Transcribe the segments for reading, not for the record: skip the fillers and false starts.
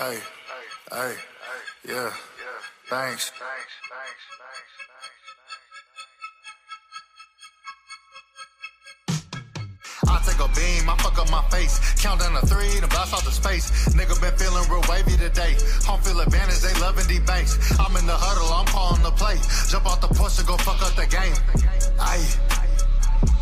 Hey, hey, yeah, thanks. I take a beam, I fuck up my face. Count down to 3, then blast off the space. Nigga been feeling real wavy today. Home field advantage, they loving D-Banks. I'm in the huddle, I'm calling the play. Jump off the push and go fuck up the game. Ayy.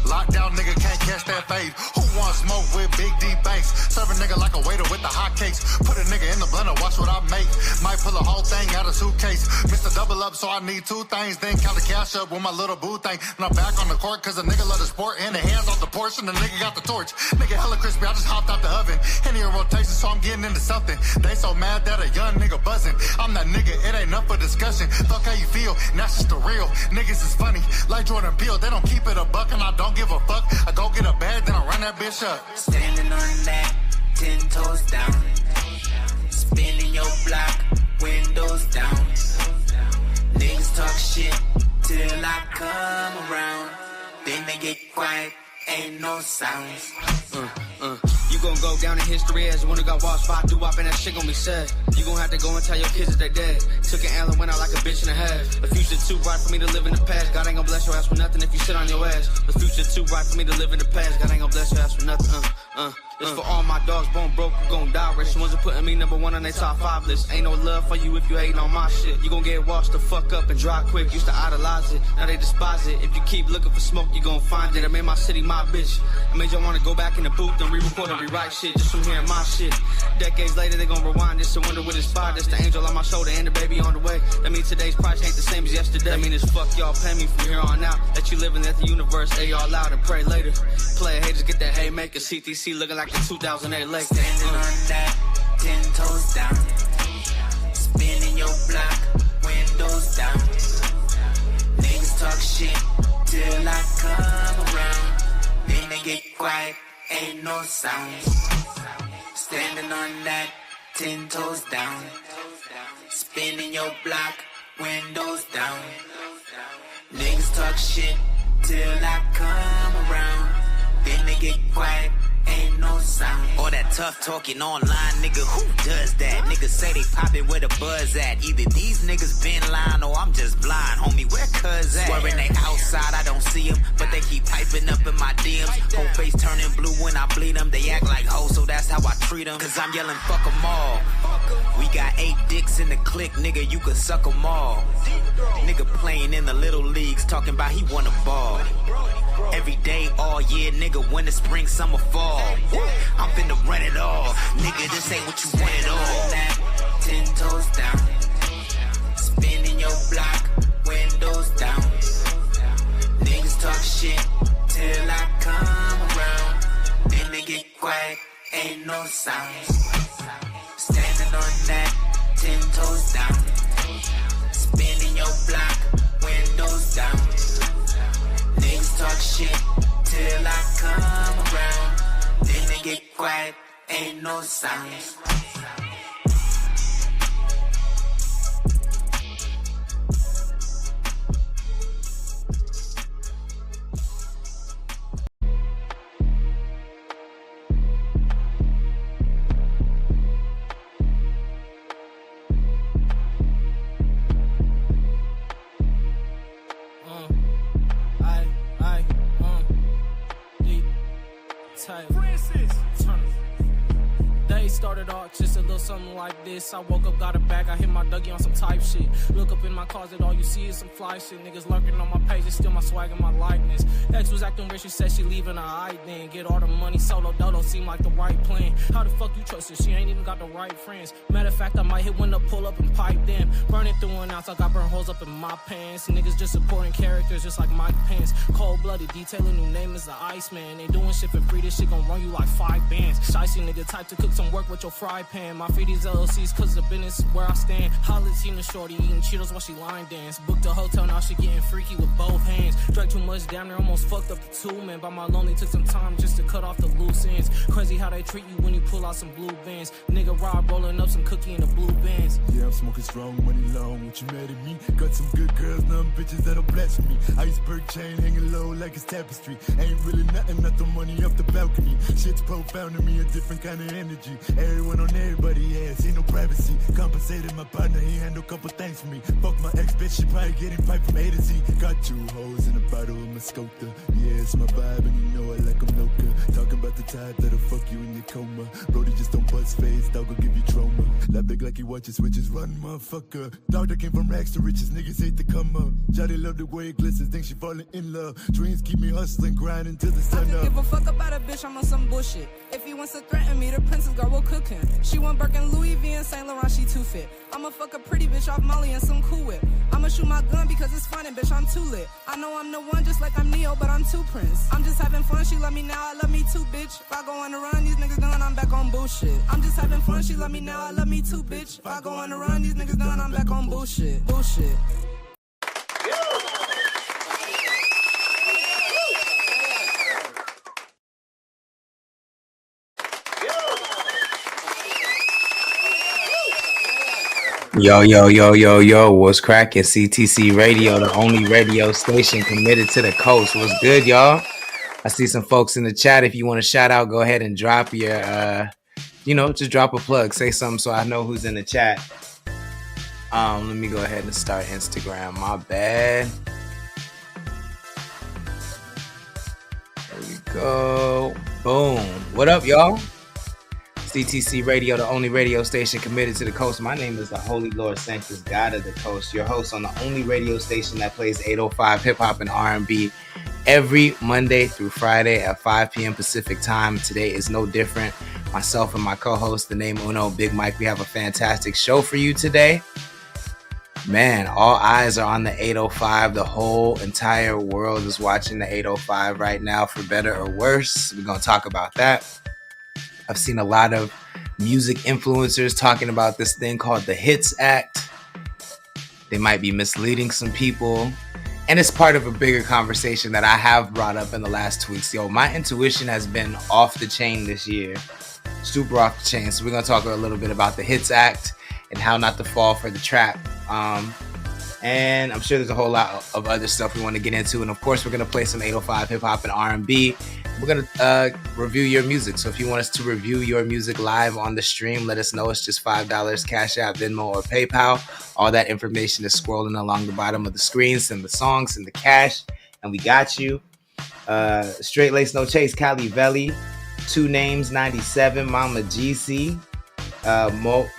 Lockdown nigga can't catch that fade. Who wants smoke with Big D Banks? Serve a nigga like a waiter with the hot cakes. Put a nigga in the blender, watch what I make. Might pull a whole thing out of suitcase. Mr. Double Up, so I need 2 things. Then count the cash up with my little boo thing. And I'm back on the court cause a nigga love the sport. And the hands off the porch and the nigga got the torch. Nigga hella crispy, I just hopped out the oven. Henny in rotation, so I'm getting into something. They so mad that a young nigga buzzing. I'm that nigga, it ain't up for discussion. Fuck how you feel, and that's just the real. Niggas is funny, like Jordan Peele. They don't keep it a buck and I don't give a fuck. I go get a bag, then I run that bitch up. Standing on that, 10 toes down. Spinning your block, windows down. Niggas talk shit till I come around. Then they get quiet, ain't no sounds. You gon' go down in history as the one who got washed by doo-wop and that shit gon' be said. You gon' have to go and tell your kids that they dead. Took an L and went out like a bitch in the head. The future too bright for me to live in the past. God ain't gon' bless your ass with nothing if you sit on your ass. The future too bright for me to live in the past. God ain't gon' bless your ass with nothing. This for all my dogs born broke who gon' die rich. The ones who putting me number 1 on their top 5 list. Ain't no love for you if you hating on my shit. You gon' get washed the fuck up and dry quick. Used to idolize it, now they despise it. If you keep looking for smoke, you gon' find it. I made my city my bitch. I made y'all wanna go back in the booth and re-record and rewrite shit just from hearing my shit. Decades later, they gon' rewind this and wonder what inspired this. The angel on my shoulder and the baby on the way. That means today's price ain't the same as yesterday. That mean it's fuck y'all pay me from here on out. That you living at the universe, say y'all loud and pray later. Player haters get that haymaker. CTC looking like the 2008 Lake. Standing on that, 10 toes down. Spinning your block, windows down. Niggas talk shit till I come around. Then they get quiet, ain't no sounds. Standing on that, 10 toes down. Spinning your block, windows down. Niggas talk shit till I come around. Then they get quiet, ain't no sound. All that tough talking online, nigga, who does that? Niggas say they poppin' where the buzz at. Either these niggas been lying or I'm just blind, homie, where cuz at? Swearing they outside, I don't see them, but they keep piping up in my DMs. Whole face turning blue when I bleed them. They act like hoes, so that's how I treat them. Cause I'm yelling fuck them all. We got 8 dicks in the clique, nigga, you can suck them all. Nigga playing in the little leagues, talking about he wanna ball. Every day, all year, nigga, winter, spring, summer, fall. I'm finna run it all. Nigga, this ain't what you want at all. That, 10 toes down. Spinning your block, windows down. Niggas talk shit till I come around. Then they get quiet, ain't no sounds. Standing on that, 10 toes down. Spinning your block, windows down. Niggas talk shit till I come around. Then they get quiet, ain't no sounds. Started off just a little something like this. I woke up, got a bag, I hit my Dougie on some type shit. Look up in my closet, all you see is some fly shit. Niggas lurking on my page, it's still my swag and my likeness. Ex was acting rich, she said she leaving her eye then. Get all the money, solo dodo seem like the right plan. How the fuck you trust her? She ain't even got the right friends. Matter of fact, I might hit one to pull up and pipe them. Burn it through an ounce, I got burn holes up in my pants. Niggas just supporting characters just like Mike Pence. Cold-blooded, detailing new name is the Iceman. They doing shit for free, this shit gon' run you like 5 bands. Shicey nigga type to cook some work with your fry pan. My feet these LLCs cause the business is where I stand. Holly seen the shorty eating Cheetos while she line dance. Booked a hotel, now she getting freaky with both hands. Drank too much, damn near almost fucked up the 2 man. By my lonely took some time just to cut off the loose ends. Crazy how they treat you when you pull out some blue bands. Nigga Rob rolling up some cookie in the blue bands. Yeah, I'm smoking strong, money long, what you mad at me? Got some good girls, none bitches that'll bless me. Iceberg chain hanging low like it's tapestry. Ain't really nothing, not the money up the balcony. Shit's profound to me, a different kind of energy. Everyone on everybody ass, ain't no privacy. Compensated my partner, he had no couple things for me. Fuck my ex bitch, she probably getting pipe from A to Z. Got 2 hoes in a bottle of my scooter. Yeah, it's my vibe and you know I like I'm local. Talking about the type that'll fuck you in your coma. Brody just don't bust face, dog will give you trauma. That big like he watches switches, run motherfucker. Dog that came from rags to riches, niggas hate to come up. Jody love the way it glistens, think she falling in love. Dreams keep me hustling, grinding till the sun up. Give a fuck about a bitch, I'm on some bullshit. If he wants to threaten me, the princess girl will cook him. She want Birkin, Louis V, and Saint Laurent, she too fit. I'ma fuck a pretty bitch off Molly and some Cool Whip. I'ma shoot my gun because it's fun and bitch, I'm too lit. I know I'm the one just like I'm Neo, but I'm too Prince. I'm just having fun, she love me now, I love me too, bitch. If I go on the run, these niggas done, I'm back on bullshit. I'm just having fun, she love me now, I love me too, bitch. If I go on the run, these niggas done, I'm back on bullshit. Bullshit. Yo, what's cracking? CTC Radio, the only radio station committed to the coast. What's good, y'all? I see some folks in the chat. If you want to shout out, go ahead and drop your, just drop a plug. Say something so I know who's in the chat. Let me go ahead and start Instagram. My bad. There we go. Boom. What up, y'all? CTC Radio, the only radio station committed to the coast. My name is the Holy Lord Sanctus, God of the Coast, your host on the only radio station that plays 805 hip-hop and R&B every Monday through Friday at 5 p.m. Pacific time. Today is no different. Myself and my co-host, the name Uno, Big Mike, we have a fantastic show for you today. Man, all eyes are on the 805. The whole entire world is watching the 805 right now, for better or worse. We're going to talk about that. I've seen a lot of music influencers talking about this thing called the Hits Act. They might be misleading some people. And it's part of a bigger conversation that I have brought up in the last 2 weeks. Yo, my intuition has been off the chain this year. Super off the chain. So we're going to talk a little bit about the Hits Act and how not to fall for the trap. And I'm sure there's a whole lot of other stuff we want to get into. And of course, we're going to play some 805 hip hop and R&B. We're going to review your music. So if you want us to review your music live on the stream, let us know. It's just $5, Cash App, Venmo, or PayPal. All that information is scrolling along the bottom of the screen. Send the songs, send the cash, and we got you. Straight Lace No Chase, Cali Valley, Two Names 97, Mama GC.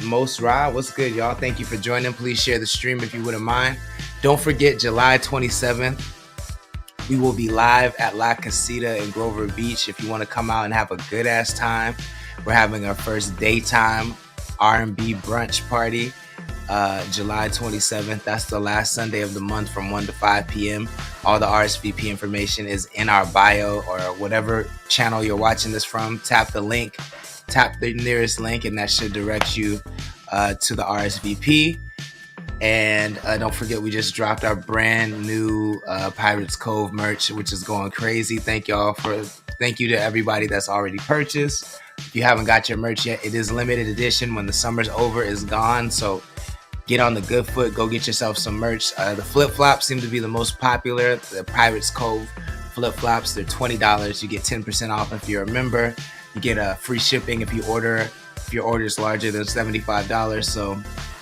Most Ra, what's good, y'all? Thank you for joining. Please share the stream if you wouldn't mind. Don't forget, July 27th, we will be live at La Casita in Grover Beach. If you want to come out and have a good ass time, we're having our first daytime R&B brunch party. July 27th. That's the last Sunday of the month from 1 to 5 p.m. All the RSVP information is in our bio or whatever channel you're watching this from. Tap the link. Tap the nearest link and that should direct you to the RSVP. And don't forget, we just dropped our brand new Pirates Cove merch, which is going crazy. Thank you to everybody that's already purchased. If you haven't got your merch yet, it is limited edition. When the summer's over, it's gone. So get on the good foot. Go get yourself some merch. The flip-flops seem to be the most popular. The Pirates Cove flip-flops, they're $20. You get 10% off if you're a member. You get free shipping if your order is larger than $75. So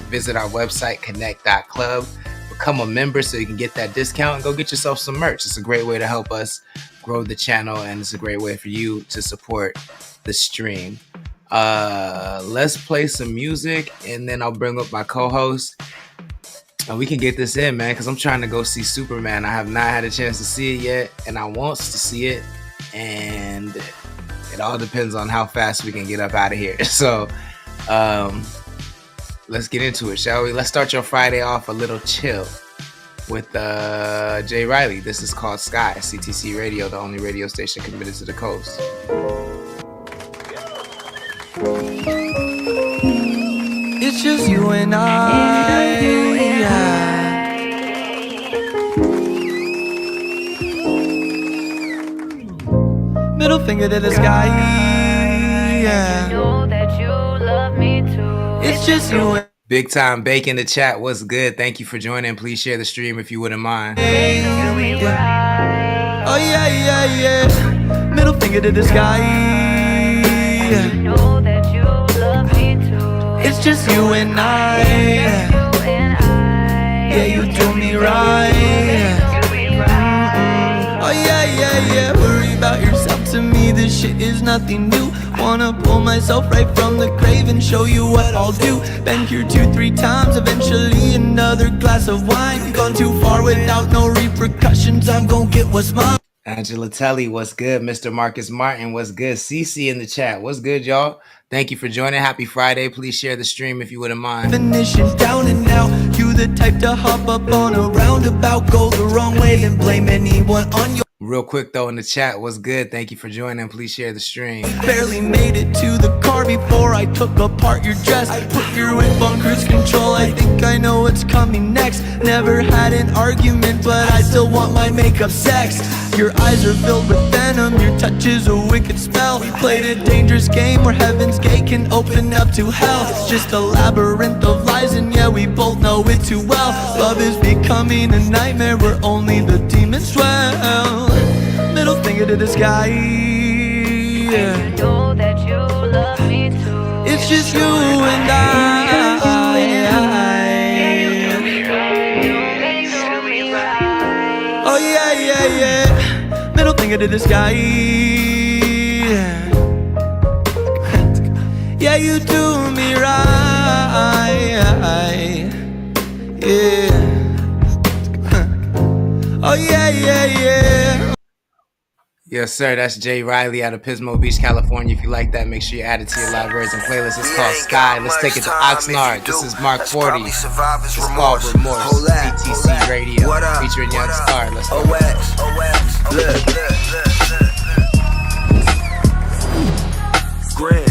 visit our website, connect.club. Become a member so you can get that discount and go get yourself some merch. It's a great way to help us grow the channel, and it's a great way for you to support the stream. Let's play some music, and then I'll bring up my co-host. And we can get this in, man, because I'm trying to go see Superman. I have not had a chance to see it yet, and I want to see it. And it all depends on how fast we can get up out of here. So let's get into it, shall we? Let's start your Friday off a little chill with Jay Riley. This is called Sky, CTC Radio, the only radio station committed to the coast. It's just you and I. Middle finger to the sky. Yeah. Know that you love me too. It's just you and Big Time Bake in the chat. What's good? Thank you for joining. Please share the stream if you wouldn't mind. Oh yeah. Middle finger to the sky. Yeah. Know that you It's just you and I. Yeah, you do me right. Oh yeah. Worry about yourself, to me this shit is nothing new. Wanna pull myself right from the grave and show you what I'll do. Been here 2-3 times, eventually another glass of wine. Gone too far without no repercussions, I'm gon' get what's mine. Angela Telly, what's good? Mr. Marcus Martin, what's good? CC in the chat, what's good, y'all? Thank you for joining. Happy Friday. Please share the stream if you wouldn't mind. Definition down and out. You the type to hop up on a roundabout, go the wrong way, then blame anyone on your. Real quick though, in the chat, what's good? Thank you for joining. Please share the stream. Barely made it to the car before I took apart your dress. I put your whip on cruise control, I think I know what's coming next. Never had an argument, but I still want my makeup sex. Your eyes are filled with venom, your touch is a wicked spell. We played a dangerous game where heaven's gate can open up to hell. It's just a labyrinth of lies, and yeah, we both know it too well. Love is becoming a nightmare where only the demons dwell. Middle finger to the sky. Yeah. You know that you love me too. It's just you and I. Oh yeah. Middle finger to the sky. Yeah, you do me right. Yeah. Oh yeah. Yes, sir. That's Jay Riley out of Pismo Beach, California. If you like that, make sure you add it to your live version playlist. It's called Sky. Let's take it to Oxnard. This is Mark 40. It's called Remorse. CTC Radio featuring Young Scar. Let's go. Look. Grand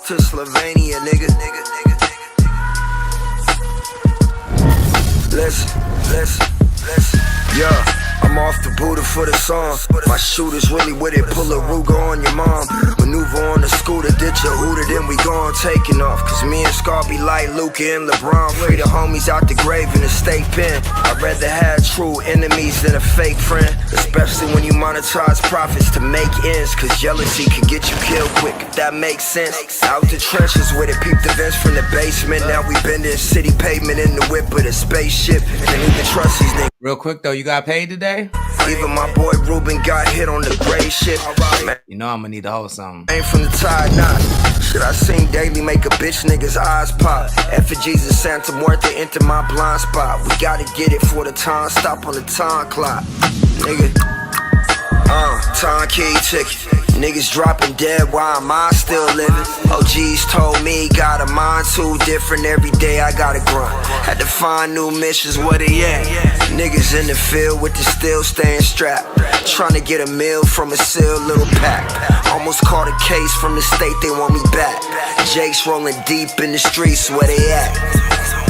to Slovenia, nigga. Listen. Yeah. I'm off the Buddha for the song. My shooter's really with it, pull a Ruger on your mom. Maneuver on the scooter, ditch a hooter, then we gone taking off. Cause me and Scar be like Luka and LeBron. Free the homies out the grave in the state pen. I'd rather have true enemies than a fake friend. Especially when you monetize profits to make ends. Cause jealousy could get you killed quick, if that makes sense. Out the trenches with it, peep the vents from the basement. Now we bending city pavement in the whip of the spaceship. Can't even trust these niggas. Real quick though, you got paid today? Even my boy Ruben got hit on the gray shit. You know I'm gonna need the whole song. Ain't from the tide knot. Shit I seen daily make a bitch nigga's eyes pop. Effigies of Santa Muerte enter my blind spot. We gotta get it for the time stop on the time clock. Nigga, time key ticket. Niggas dropping dead, why am I still living? OGs told me, got a mind too different. Every day I gotta grind. Had to find new missions, where they at? Niggas in the field with the steel staying strapped. Trying to get a meal from a sealed little pack. Almost caught a case from the state, they want me back. Jake's rolling deep in the streets, where they at?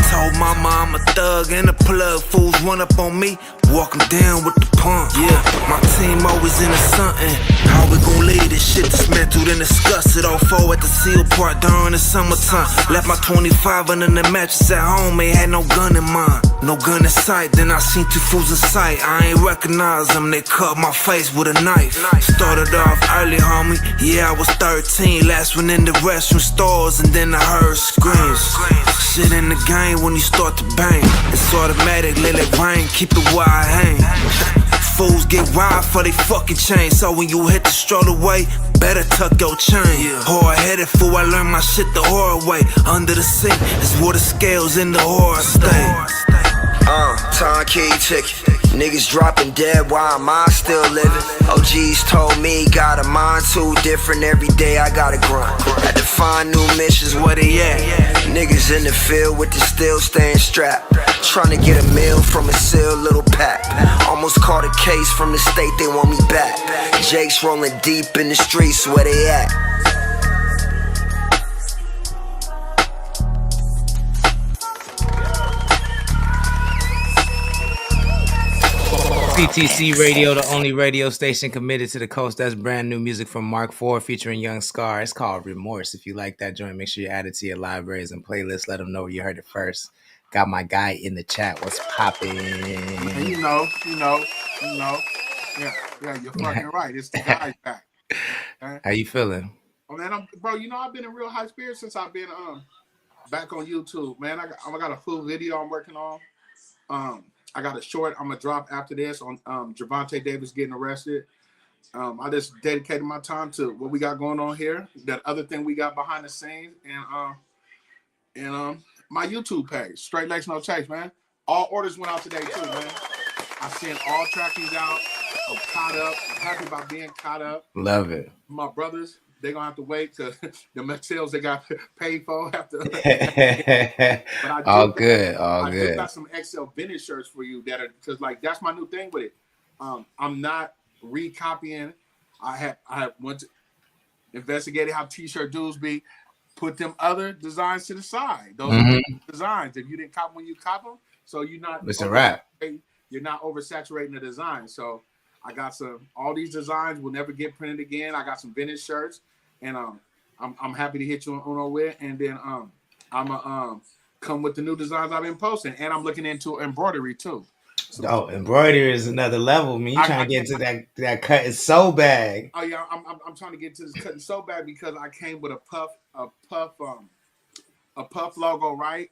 Told mama I'm a thug and a plug. Fools run up on me, walk them down with the pump. Yeah, my team always into something. How we gon' leave this shit dismantled and disgusted? All four at the seal part during the summertime. Left my 25 under the mattress at home, ain't had no gun in mind. No gun in sight, then I seen two fools in sight. I ain't recognize them, they cut my face with a knife. Started off early, homie, yeah I was 13. Last one in the restroom stores and then I heard screams. Shit in the game when you start to bang. It's automatic, let it rain, keep it where I hang. Fools get wild for they fucking chain. So when you hit the stroll away, better tuck your chain. Hard-headed fool, I learned my shit the hard way. Under the sink is where the scales in the horror stay. Time key ticket. Niggas dropping dead, why am I still living? OGs told me, got a mind too different. Every day I gotta grind. Had to find new missions, where they at? Niggas in the field with the steel staying strapped. Trying to get a meal from a sealed little pack. Almost caught a case from the state, they want me back. Jake's rolling deep in the streets, where they at? CTC Radio, the only radio station committed to the coast. That's brand new music from Mark 4 featuring Young Scar. It's called Remorse. If you like that joint, make sure you add it to your libraries and playlists. Let them know where you heard it first. Got my guy in the chat. What's popping? You know. Yeah, you're fucking right. It's the guy back. How you feeling? Oh man, bro. You know I've been in real high spirits since I've been back on YouTube, man. I got a full video I'm working on. I got a short I'm gonna drop after this on Gervonta Davis getting arrested. I just dedicated my time to what we got going on here, that other thing we got behind the scenes, and my YouTube page, Straight Legs No Chase, man. All orders went out today too, man. I sent all trackies out. I'm caught up. I'm happy about being caught up. Love it. My brothers, they're gonna have to wait to the materials they got paid for after. But All good. I do got some XL vintage shirts for you that are, because like that's my new thing with it. I'm not recopying. I have went to investigated how t-shirt dudes be. Put them other designs to the side. Those are designs. If you didn't cop when you cop them, so you're not. It's a wrap. You're not oversaturating the design. So I got all these designs will never get printed again. I got some vintage shirts, and I'm happy to hit you on with. And then I'm come with the new designs I've been posting, and I'm looking into embroidery too. So, embroidery is another level. Man, you trying to get into that cut and sew bag. Oh yeah, I'm trying to get to this cut and sew bag because I came with a puff logo, right?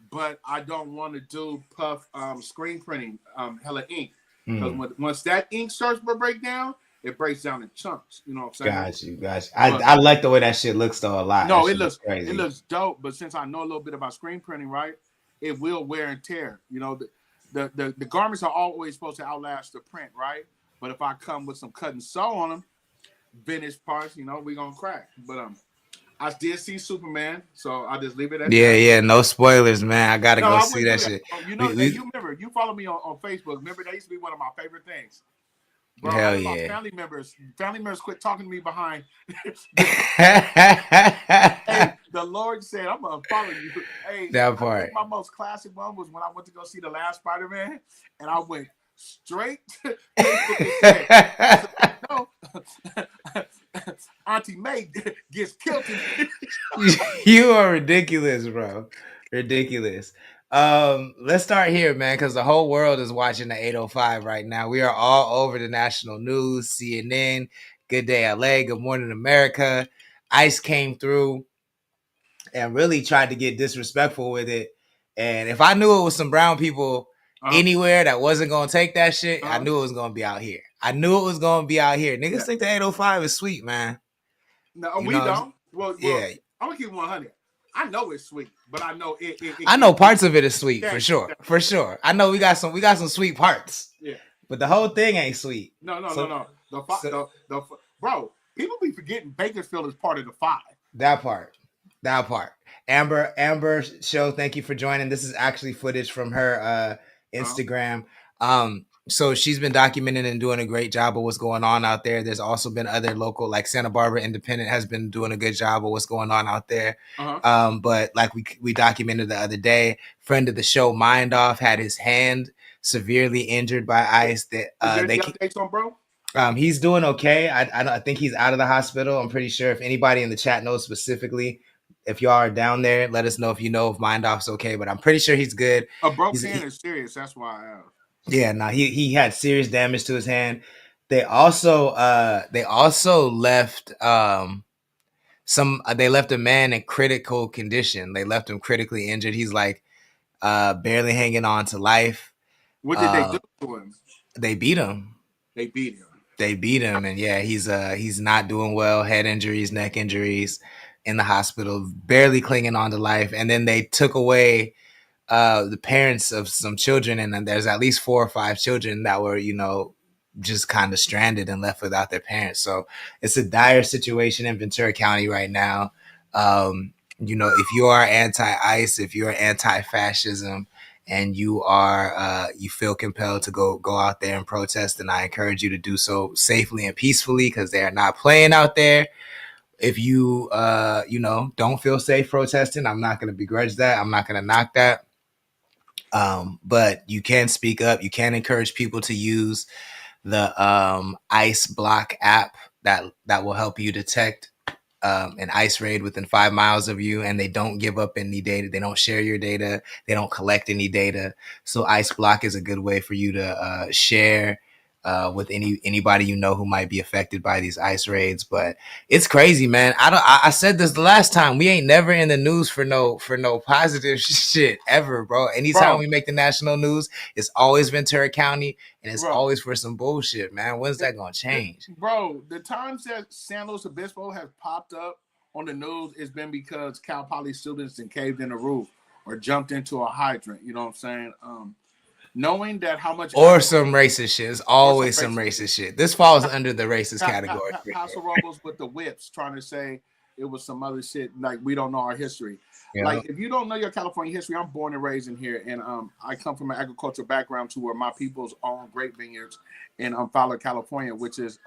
But I don't want to do puff screen printing, hella ink. Because once that ink starts to break down, it breaks down in chunks. You know what I'm saying? Got you. I like the way that shit looks though a lot. No, it looks crazy. It looks dope. But since I know a little bit about screen printing, right, it will wear and tear. You know, the garments are always supposed to outlast the print, right? But if I come with some cut and sew on them, vintage parts, you know, we gonna crack. But I did see Superman, so I just leave it at that. Yeah, no spoilers, man. I gotta go see that shit. You know, you remember, you follow me on Facebook. Remember, that used to be one of my favorite things. Bro, hell yeah. Family members quit talking to me behind. Hey, the Lord said, I'm gonna follow you. Hey, that part. I think my most classic one was when I went to go see the last Spider-Man, and I went straight to Facebook and said, no. Auntie May gets killed. You are ridiculous, bro. Ridiculous. Let's start here, man, because the whole world is watching the 805 right now. We are all over the national news, CNN, Good Day LA, Good Morning America. ICE came through and really tried to get disrespectful with it. And if I knew it was some brown people anywhere that wasn't gonna take that shit, I knew it was gonna be out here. Niggas think the 805 is sweet, man. No, we don't. Well, yeah. I'm gonna keep 100. I know it's sweet, but I know it I know parts of it is sweet for sure. I know we got some sweet parts. Yeah, but the whole thing ain't sweet. No. Bro, people be forgetting Bakersfield is part of the 5. That part. Amber Show, thank you for joining. This is actually footage from her Instagram. So she's been documenting and doing a great job of what's going on out there. There's also been other local, like Santa Barbara Independent has been doing a good job of what's going on out there. But like we documented the other day, friend of the show, Mind Off, had his hand severely injured by ICE. That they updates on bro? He's doing okay. I think he's out of the hospital. I'm pretty sure. If anybody in the chat knows specifically, if y'all are down there, let us know if you know if Mind Off's okay. But I'm pretty sure he's good. A broke hand is serious. That's why I asked. Yeah, no, he had serious damage to his hand. They also left they left a man in critical condition. They left him critically injured. He's like barely hanging on to life. What did they do to him? They beat him. And yeah, he's not doing well. Head injuries, neck injuries, in the hospital, barely clinging on to life. And then they took away the parents of some children, and then there's at least 4 or 5 children that were, just kind of stranded and left without their parents. So it's a dire situation in Ventura County right now. If you are anti-ICE, if you're anti-fascism, and you feel compelled to go out there and protest, then I encourage you to do so safely and peacefully, because they are not playing out there. If you don't feel safe protesting, I'm not going to begrudge that. I'm not going to knock that. But you can speak up. You can encourage people to use the ICE Block app that will help you detect an ICE raid within 5 miles of you, and they don't give up any data. They don't share your data. They don't collect any data. So ICE Block is a good way for you to share with anybody you know who might be affected by these ICE raids. But it's crazy, man. I said this the last time. We ain't never in the news for no positive shit ever, bro. Anytime we make the national news, it's always Ventura County, and it's always for some bullshit, man. When's that gonna change? Bro, the times that San Luis Obispo has popped up on the news, it's been because Cal Poly students and caved in the roof or jumped into a hydrant. You know what I'm saying? Knowing that how much or some racist shit. It's always some racist shit. This falls under the racist category. Paso Robles with the whips trying to say it was some other shit like we don't know our history. Yeah. Like if you don't know your California history, I'm born and raised in here, and I come from an agricultural background to where my people's own grape vineyards in Fowler, California, which is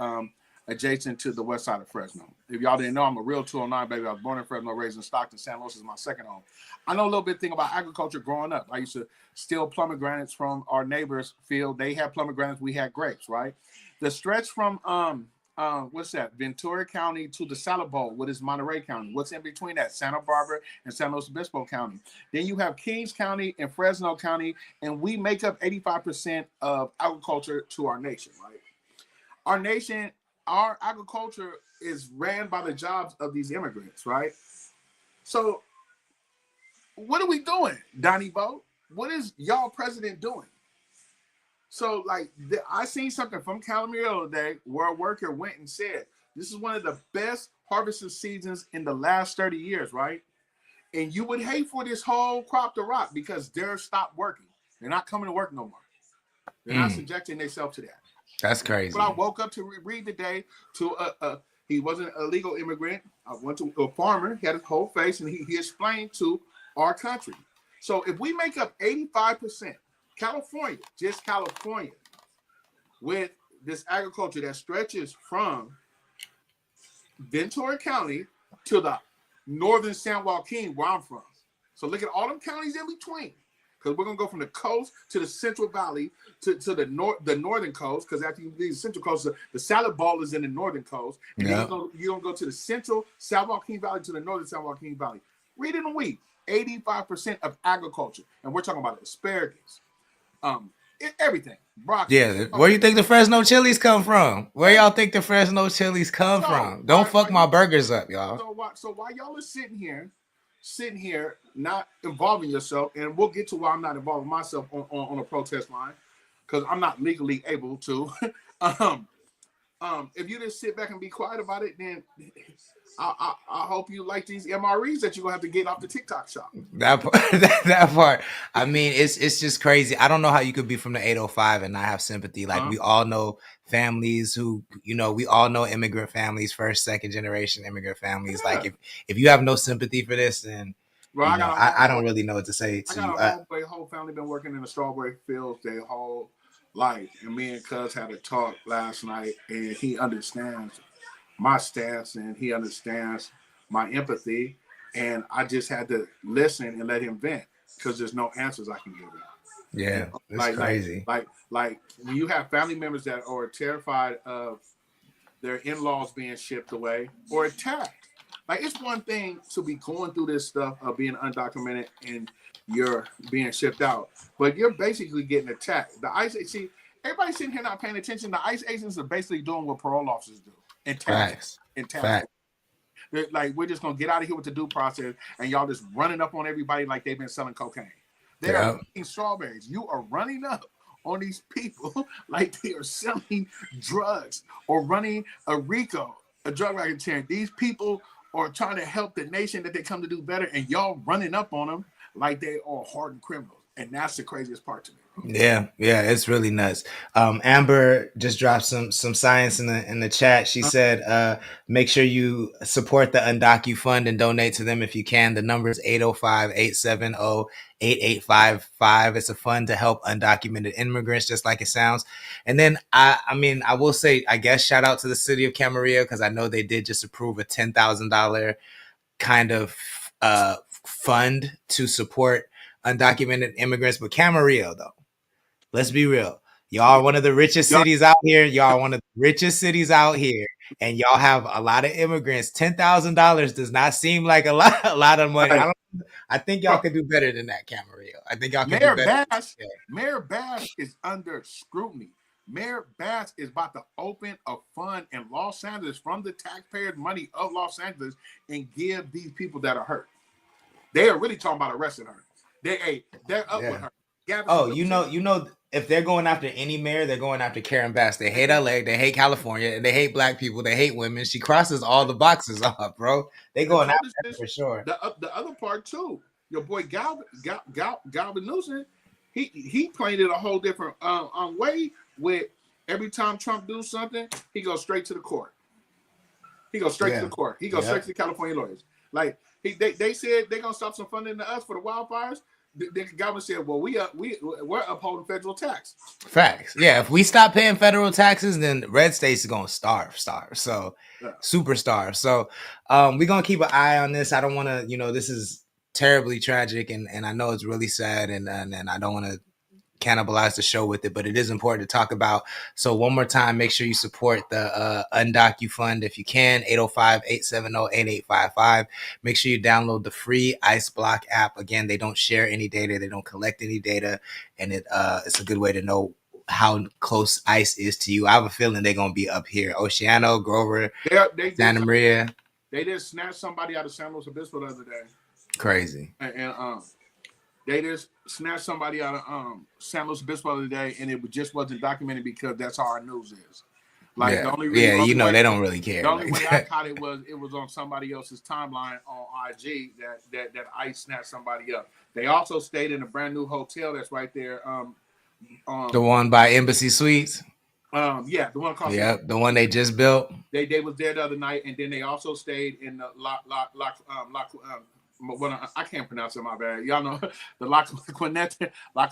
adjacent to the west side of Fresno. If y'all didn't know, I'm a real 209 baby. I was born in Fresno, raised in Stockton. San Luis is my second home. I know a little bit thing about agriculture growing up. I used to steal pomegranates from our neighbors' field. They had pomegranates, we had grapes, right? The stretch from what's that? Ventura County to the Salad Bowl, what is Monterey County? What's in between that? Santa Barbara and San Luis Obispo County. Then you have Kings County and Fresno County, and we make up 85% of agriculture to our nation, right? Our nation, our agriculture is ran by the jobs of these immigrants, right? So what are we doing, Donnie Bo? What is y'all president doing? So, like, I seen something from Camarillo today where a worker went and said, this is one of the best harvesting seasons in the last 30 years, right? And you would hate for this whole crop to rot because they're stopped working. They're not coming to work no more. They're not subjecting themselves to that. That's crazy. But I woke up to read today to he wasn't a legal immigrant. I went to a farmer. He had his whole face, and he explained to our country. So if we make up 85%, California, just California, with this agriculture that stretches from Ventura County to the northern San Joaquin, where I'm from. So look at all them counties in between, because we're gonna go from the coast to the Central Valley to the northern coast. Because after you leave the Central Coast, the Salad Bowl is in the northern coast, and then you're gonna go to the Central San Joaquin Valley to the northern San Joaquin Valley. Read it in a week. 85% of agriculture, and we're talking about asparagus. Everything. Broccoli. Yeah, where do you think the Fresno chilies come from? Where y'all think the Fresno chilies come from? Don't fuck my burgers up, y'all. So while y'all are sitting here, not involving yourself, and we'll get to why I'm not involving myself on a protest line, because I'm not legally able to. If you just sit back and be quiet about it, then I hope you like these MREs that you're gonna have to get off the TikTok shop. That part. I mean, it's just crazy. I don't know how you could be from the 805 and not have sympathy. Like we all know families who, we all know immigrant families, first, second generation immigrant families. Yeah. Like if you have no sympathy for this, then I don't really know what to say to you. My whole family been working in the strawberry fields their whole life, and me and Cuz had a talk last night, and he understands my stance and he understands my empathy, and I just had to listen and let him vent because there's no answers I can give him. Yeah, it's crazy. Like when you have family members that are terrified of their in-laws being shipped away or attacked. Like, it's one thing to be going through this stuff of being undocumented and you're being shipped out, but you're basically getting attacked. The ICE, see, everybody sitting here not paying attention. The ICE agents are basically doing what parole officers do. Facts. Like, we're just gonna get out of here with the due process, and y'all just running up on everybody like they've been selling cocaine. They are eating strawberries. You are running up on these people like they are selling drugs or running a RICO, a drug racketeering. These people are trying to help the nation that they come to do better, and y'all running up on them like they are hardened criminals. And that's the craziest part to me. Yeah, it's really nuts. Amber just dropped some science in the chat. She said, make sure you support the Undocu Fund and donate to them if you can. The number is 805-870-8855. It's a fund to help undocumented immigrants, just like it sounds. And then I will say, I guess, shout out to the city of Camarillo, because I know they did just approve a $10,000 kind of fund to support undocumented immigrants. But Camarillo, though, let's be real, y'all are one of the richest cities out here. Y'all are one of the richest cities out here, and y'all have a lot of immigrants. $10,000 does not seem like a lot of money. I think y'all could do better than that, Camarillo. I think y'all can do better. Mayor Bash is under scrutiny. Mayor Bass is about to open a fund in Los Angeles from the taxpayers' money of Los Angeles and give these people that are hurt. They are really talking about arresting her. They're up with her. Oh, you know, if they're going after any mayor, they're going after Karen Bass. They hate LA, they hate California, and they hate black people. They hate women. She crosses all the boxes off, bro. They going after her for sure. The other part too, your boy Galvin Newsom, he played it a whole different way. With every time Trump do something, he goes straight to the court. He goes straight to the court. He goes straight to the California lawyers. Like they said they're gonna stop some funding to us for the wildfires. The government said, "Well, we're upholding federal tax." Facts. Yeah, if we stop paying federal taxes, then red states are gonna starve. So super starve. So we're gonna keep an eye on this. I don't want to, this is terribly tragic, and I know it's really sad, and I don't want to cannibalize the show with it, but it is important to talk about. So one more time, make sure you support the Undocu Fund if you can. 805-870-8855. Make sure you download the free Ice Block app. Again, they don't share any data, they don't collect any data, and it's a good way to know how close ICE is to you. I have a feeling they're gonna be up here, Oceano, Grover, Santa Maria. They just snatched somebody out of San Luis Obispo the other day. Crazy. And they just snatched somebody out of San Luis Obispo the other day, and it just wasn't documented because that's how our news is. Like the only reason, they don't really care. The only way I caught it was on somebody else's timeline on IG that ICE snatched somebody up. They also stayed in a brand new hotel that's right there. The one by Embassy Suites. The one across. Yep, the one they just built. They was there the other night, and then they also stayed in the I can't pronounce it, my bad. Y'all know the La Quinta. La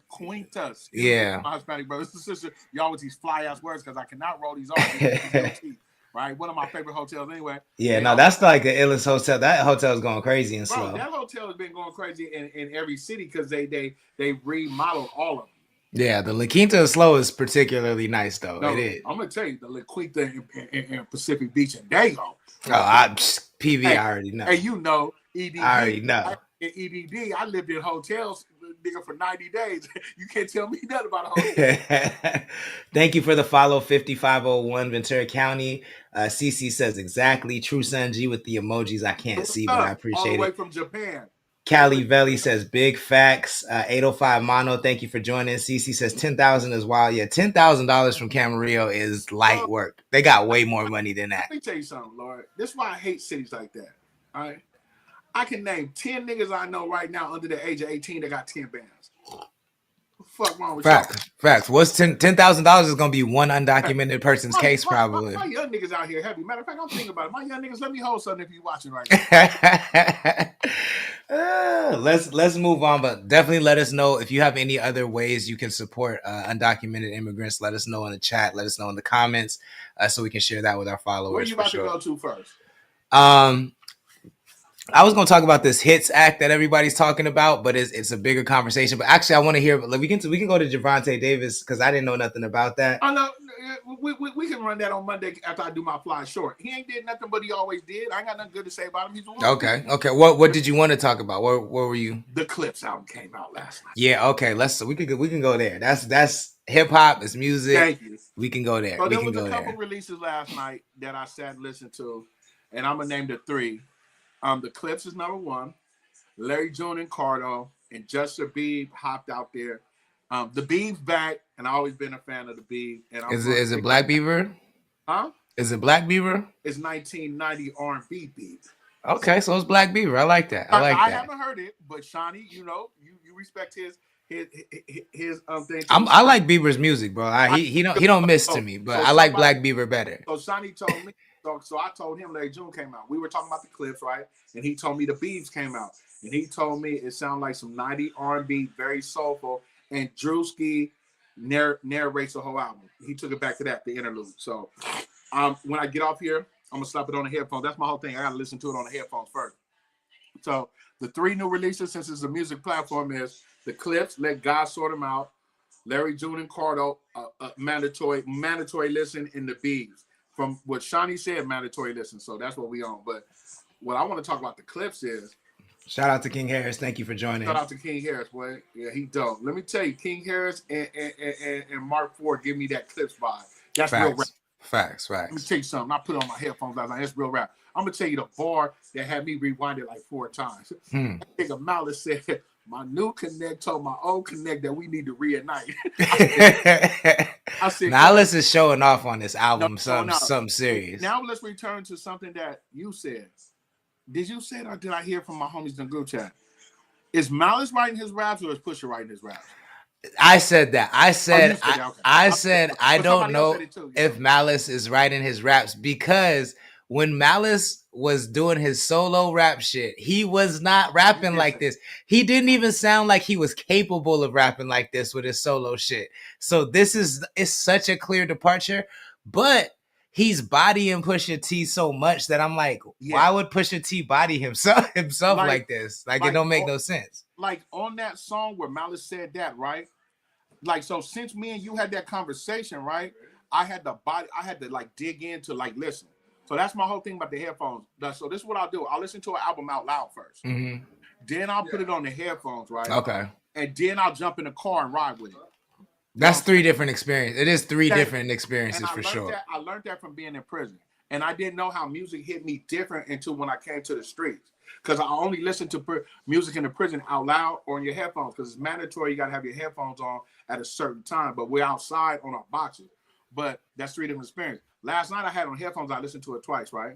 Quinta. Yeah. My Hispanic brothers and sisters, y'all with these fly ass words because I cannot roll these off. Right? One of my favorite hotels anyway. Yeah, that's like the illest hotel. That hotel is going crazy and slow. That hotel has been going crazy in every city because they remodeled all of them. Yeah, the La Quinta Slow is particularly nice though. No, it is. I'm gonna tell you, the La Quinta in Pacific Beach and Dago. PV, I already know. Hey, you know, EDD. I already know. In EDD, I lived in hotels, nigga, for 90 days. You can't tell me nothing about a hotel. Thank you for the follow, 5501 Ventura County. CC says exactly. True Sun G with the emojis I can't see, but I appreciate it. All the way from Japan. Cali Valley says big facts. 805 Mono, thank you for joining. CC says 10,000 is wild. Yeah, $10,000 from Camarillo is light work. They got way more money than that. Let me tell you something, Lord. This is why I hate cities like that. All right, I can name 10 niggas I know right now under the age of 18 that got 10 bands. What the fuck wrong with Facts. What's $10,000 is gonna be one undocumented person's case, probably. My young niggas out here heavy. Matter of fact, I'm thinking about it. My young niggas, let me hold something if you watching right now. Let's move on, but definitely let us know if you have any other ways you can support undocumented immigrants. Let us know in the chat. Let us know in the comments so we can share that with our followers. Where are you about to go to first? I was going to talk about this HITS Act that everybody's talking about, but it's a bigger conversation. But actually, I want to hear. We can go to Javante Davis because I didn't know nothing about that. I know we can run that on Monday after I do my fly short. He ain't did nothing, but he always did. I ain't got nothing good to say about him. He's okay. What did you want to talk about? Where were you? The Clips album came out last night. Yeah. Okay. We can go there. That's hip hop. It's music. Thank you. We can go there. So there was a couple releases last night that I sat and listened to, and I'm gonna name the three. The Clips is number one. Larry June and Cardo and Just a Beeb hopped out there. The Beeb's back, and I've always been a fan of the Beeb. And is it Black Beaver? Huh? Is it Black Beaver? It's 1990 R&B Beeb. Okay, so it's Black Beaver. I like that. I haven't heard it, but Shawnee, you respect his thing. I like Bieber's music, bro. He don't miss to me, but I like Black Beaver better. So Shawnee told me. So I told him Larry June came out. We were talking about the Clips, right? And he told me the Beebs came out. And he told me it sounded like some 90 R&B, very soulful. And Drewski narrates the whole album. He took it back to that, the interlude. So when I get off here, I'm going to slap it on the headphones. That's my whole thing. I got to listen to it on the headphones first. So the three new releases, since it's a music platform, is the Clips, Let God Sort Them Out, Larry June and Cardo, mandatory listen, in the Beebs. From what Shawnee said, mandatory listen. So that's what we on. But what I want to talk about the Clips is Shout out to King Harris. Thank you for joining. Shout out to King Harris, boy. Yeah, he dope. Let me tell you, King Harris and Mark Ford give me that Clips vibe. That's real rap. Facts. Let me tell you something. I put on my headphones last night. That's real rap. I'm gonna tell you the bar that had me rewind it like 4 times. Nigga Malice said, "My new connect told my old connect that we need to reunite." I said, Malice is showing off on this album. Something serious. Now let's return to something that you said. Did you say it or did I hear from my homies in the group chat? Is Malice writing his raps or is Pusha writing his raps? I said that. I said I don't know if Malice is writing his raps, because when Malice was doing his solo rap shit, he was not rapping like this. He didn't even sound like he was capable of rapping like this with his solo shit. So it's such a clear departure, but he's bodying Pusha T so much that I'm like, why would Pusha T body himself like this? Like it don't make no sense. Like on that song where Malice said that, right? Like, so since me and you had that conversation, right? I had to like dig into like listen. So that's my whole thing about the headphones. So this is what I'll do. I'll listen to an album out loud first. Mm-hmm. Then I'll put it on the headphones, right? Okay. And then I'll jump in the car and ride with it. That's 3 different experiences. It is 3 different experiences for sure. I learned that from being in prison. And I didn't know how music hit me different until when I came to the streets. Because I only listen to music in the prison out loud or in your headphones. Because it's mandatory. You got to have your headphones on at a certain time. But we're outside on our boxes. But that's 3 different experiences. Last night I had on headphones. I listened to it twice, right?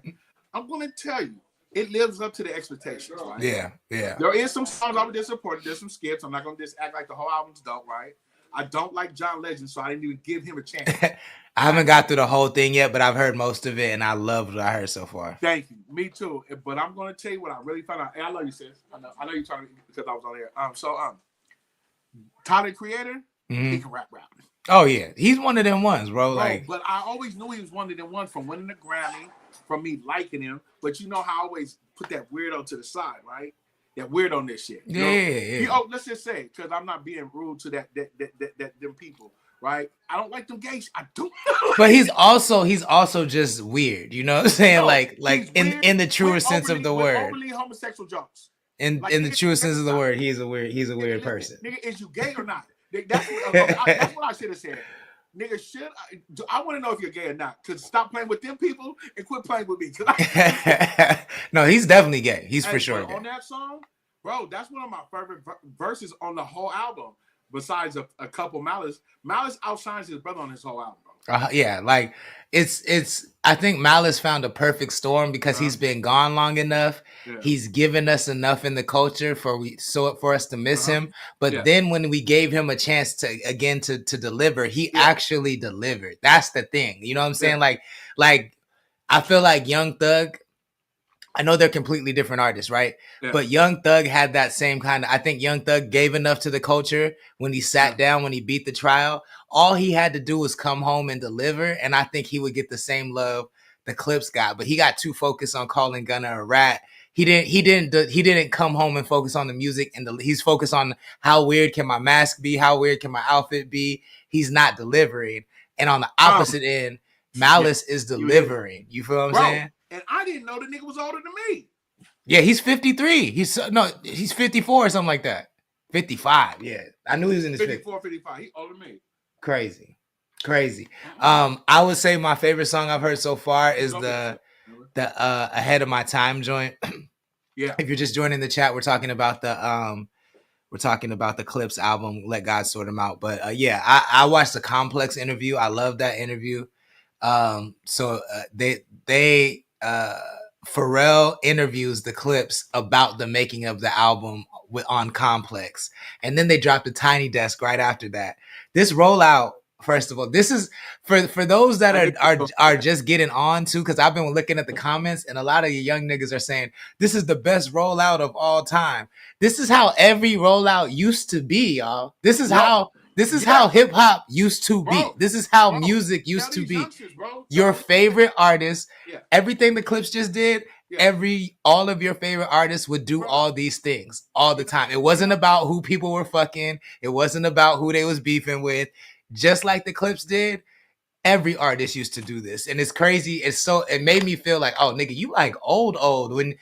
I'm going to tell you, it lives up to the expectations, right? Yeah. There is some songs I was disappointed. There's some skips. I'm not going to just act like the whole album's dope, right? I don't like John Legend, so I didn't even give him a chance. I haven't got through the whole thing yet, but I've heard most of it, and I loved what I heard so far. Thank you. Me too. But I'm going to tell you what I really found out. Hey, I love you, sis. I know you're talking because I was on there. Tyler, Creator, he can rap. Oh, yeah. He's one of them ones, bro. But I always knew he was one of them ones from winning the Grammy, from me liking him. But you know how I always put that weirdo to the side, right? That weirdo shit. Yeah. Let's just say, because I'm not being rude to that them people, right? I don't like them gays. I do. But he's also just weird. You know what I'm saying? No, like in the truest sense of the word. Overly homosexual jokes. In the truest sense of the word, he's a weird person. Nigga, is you gay or not? That's what I should have said. Nigga, I want to know if you're gay or not. Cause stop playing with them people and quit playing with me. No, he's definitely gay. He's for sure gay. On that song, bro, that's one of my favorite verses on the whole album. Besides a couple Malice outshines his brother on his whole album, bro. Yeah, like it's. I think Malice found a perfect storm because he's been gone long enough. Yeah. He's given us enough in the culture for us to miss him. But then when we gave him a chance to deliver, he actually delivered. That's the thing. You know what I'm saying? Like I feel like Young Thug. I know they're completely different artists, right? Yeah. But Young Thug had that same kind of. I think Young Thug gave enough to the culture when he sat down, when he beat the trial. All he had to do was come home and deliver, and I think he would get the same love the Clips got. But he got too focused on calling Gunna a rat. He didn't come home and focus on the music, and he's focused on how weird can my mask be, how weird can my outfit be. He's not delivering, and on the opposite end, Malice is delivering. You feel what I'm saying? And I didn't know the nigga was older than me. Yeah, he's 53. He's 54 or something like that. 55. Yeah, I knew he was in his 54, 55. He older than me. Crazy. I would say my favorite song I've heard so far is the Ahead of My Time joint. Yeah. If you're just joining the chat, we're talking about the Clips album, Let God Sort Them Out. But I watched the Complex interview. I love that interview. Pharrell interviews the Clips about the making of the album on Complex, and then they dropped a Tiny Desk right after that. This rollout, first of all, this is for those that are just getting on to, because I've been looking at the comments and a lot of you young niggas are saying this is the best rollout of all time. This is how every rollout used to be, y'all. This is how hip hop used to be. This is how music used to be. Your favorite artist, everything the Clips just did, all of your favorite artists would do all these things all the time. It wasn't about who people were fucking. It wasn't about who they was beefing with. Just like the Clips did, every artist used to do this, and it's crazy. It made me feel like, oh nigga, you like old when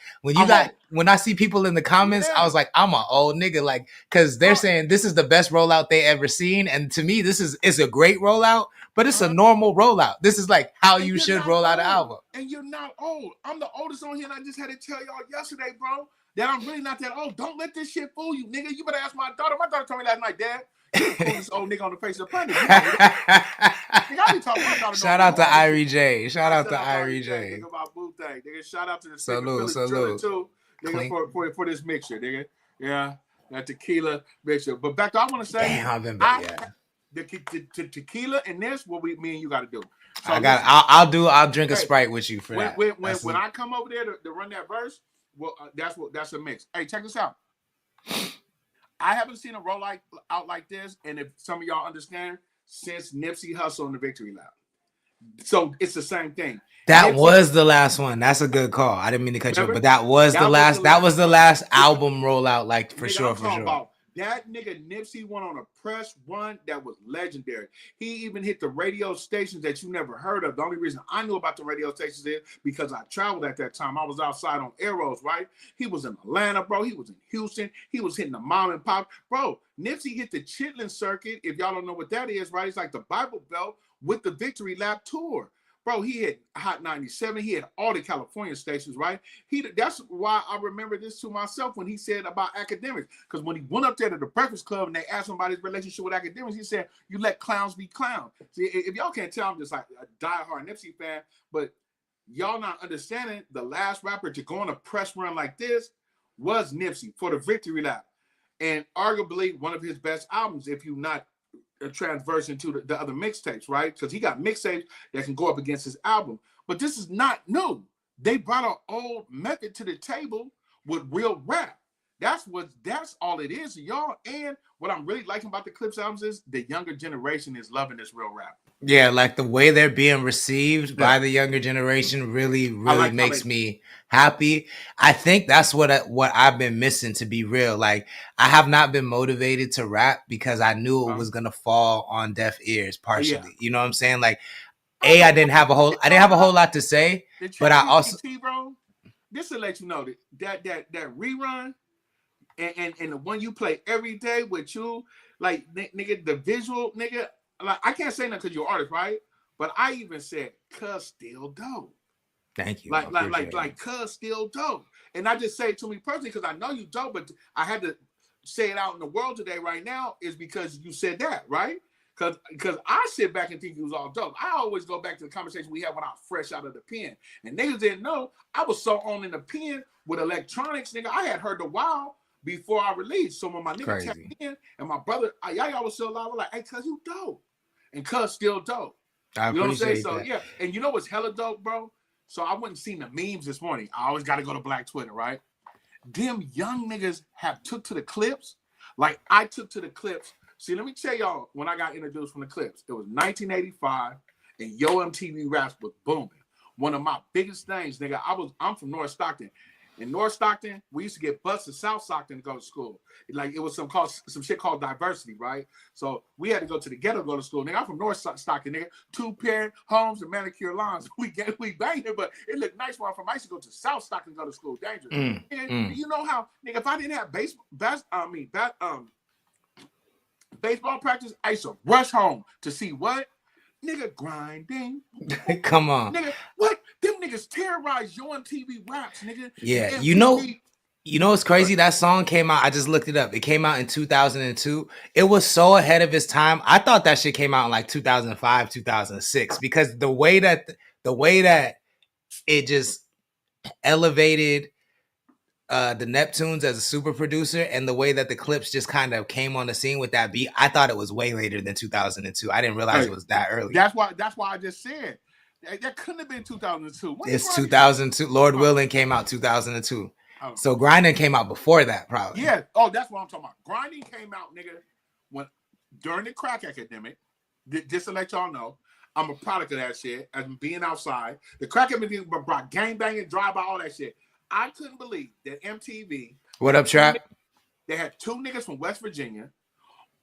when I see people in the comments, I was like, I'm an old nigga, like, because they're saying this is the best rollout they ever seen, and to me it's a great rollout, but it's a normal rollout. This is like how you should roll out an album. And you're not old. I'm the oldest on here, and I just had to tell y'all yesterday, bro, that I'm really not that old. Don't let this shit fool you, nigga. You better ask my daughter. My daughter told me last night, Dad, you the oldest old nigga on the face of the planet. Shout out to Irie J. Shout out to Irie J. Nigga, my boo thing. Nigga, shout out to the salute too, nigga, for this mixture, nigga. Yeah, that tequila mixture. But back to I want to say, damn, I've been back. Yeah. The tequila and this, what me and you got to do. So I'll drink a Sprite with you for that. When I come over there to run that verse, well, that's a mix. Hey, check this out. I haven't seen a roll out like this, and if some of y'all understand, since Nipsey Hussle in the Victory Lap. So it's the same thing. That was the last one. That's a good call. I didn't mean to cut you off, but that was the last. That was the last album rollout, like for sure. That nigga Nipsey went on a press run that was legendary. He even hit the radio stations that you never heard of. The only reason I knew about the radio stations is because I traveled at that time. I was outside on Arrows, right? He was in Atlanta, bro. He was in Houston. He was hitting the mom and pop. Bro, Nipsey hit the Chitlin circuit. If y'all don't know what that is, right? It's like the Bible Belt with the Victory Lap tour. Bro, he had Hot 97. He had all the California stations, right? That's why I remember this to myself when he said about academics. Because when he went up there to the Breakfast Club and they asked him about his relationship with academics, he said, you let clowns be clowns. See, if y'all can't tell, I'm just like a diehard Nipsey fan. But y'all not understanding, the last rapper to go on a press run like this was Nipsey for the Victory Lap. And arguably one of his best albums, if you not transverse into the other mixtapes, right? Because he got mixtapes that can go up against his album. But this is not new. They brought an old method to the table with real rap. That's all it is, y'all. And what I'm really liking about the Clips albums is the younger generation is loving this real rap. Yeah, like the way they're being received by the younger generation really makes me happy. I think that's what I've been missing, to be real. Like, I have not been motivated to rap because I knew it was gonna fall on deaf ears partially. Yeah. You know what I'm saying? Like, I didn't have a whole lot to say, but I also bro, this will let you know that rerun and the one you play every day with you, like, nigga, the visual, nigga. Like, I can't say nothing because you're an artist, right? But I even said, "Cuz still dope." Thank you. Like, "Cuz still dope." And I just say it to me personally because I know you dope, but I had to say it out in the world today right now is because you said that, right? Because I sit back and think you was all dope. I always go back to the conversation we had when I was fresh out of the pen. And niggas didn't know I was so on in the pen with electronics, nigga. I had heard the Wild before I released. So when my nigga tapped in and my brother, y'all was still alive, I was like, hey, cuz you dope. And cuz still dope. I you know what I'm saying? that. So yeah. And you know what's hella dope, bro? So I went and seen the memes this morning. I always got to go to Black Twitter, right? Them young niggas have took to the Clips. Like I took to the Clips. See, let me tell y'all when I got introduced from the Clips. It was 1985 and Yo MTV Raps was booming. One of my biggest things, nigga, I'm from North Stockton. In North Stockton, we used to get bused to South Stockton to go to school. Like it was some shit called diversity, right? So we had to go to the ghetto to go to school. Nigga, I'm from North Stockton, nigga. 2-parent homes and manicure lawns. We banged it, but it looked nice where I'm from. I used to go to South Stockton to go to school. Dangerous. You know how, nigga, if I didn't have baseball practice, I used to rush home to see what? Nigga grinding. Come on. Nigga, what? Them niggas terrorize Yo MTV Raps, nigga. Yeah, you know what's crazy? That song came out, I just looked it up. It came out in 2002. It was so ahead of its time. I thought that shit came out in like 2005, 2006 because the way that it just elevated the Neptunes as a super producer and the way that the Clips just kind of came on the scene with that beat, I thought it was way later than 2002. I didn't realize it was that early. That's why I just said that couldn't have been 2002. It's 2002. Lord Willing came out 2002. Oh. So Grinding came out before that, probably. Yeah. Oh, that's what I'm talking about. Grinding came out, nigga, during the crack epidemic. Just to let y'all know, I'm a product of that shit. As being outside, the crack epidemic brought gangbanging, drive-by, all that shit. I couldn't believe that MTV. What up, Trap? They had two niggas from West Virginia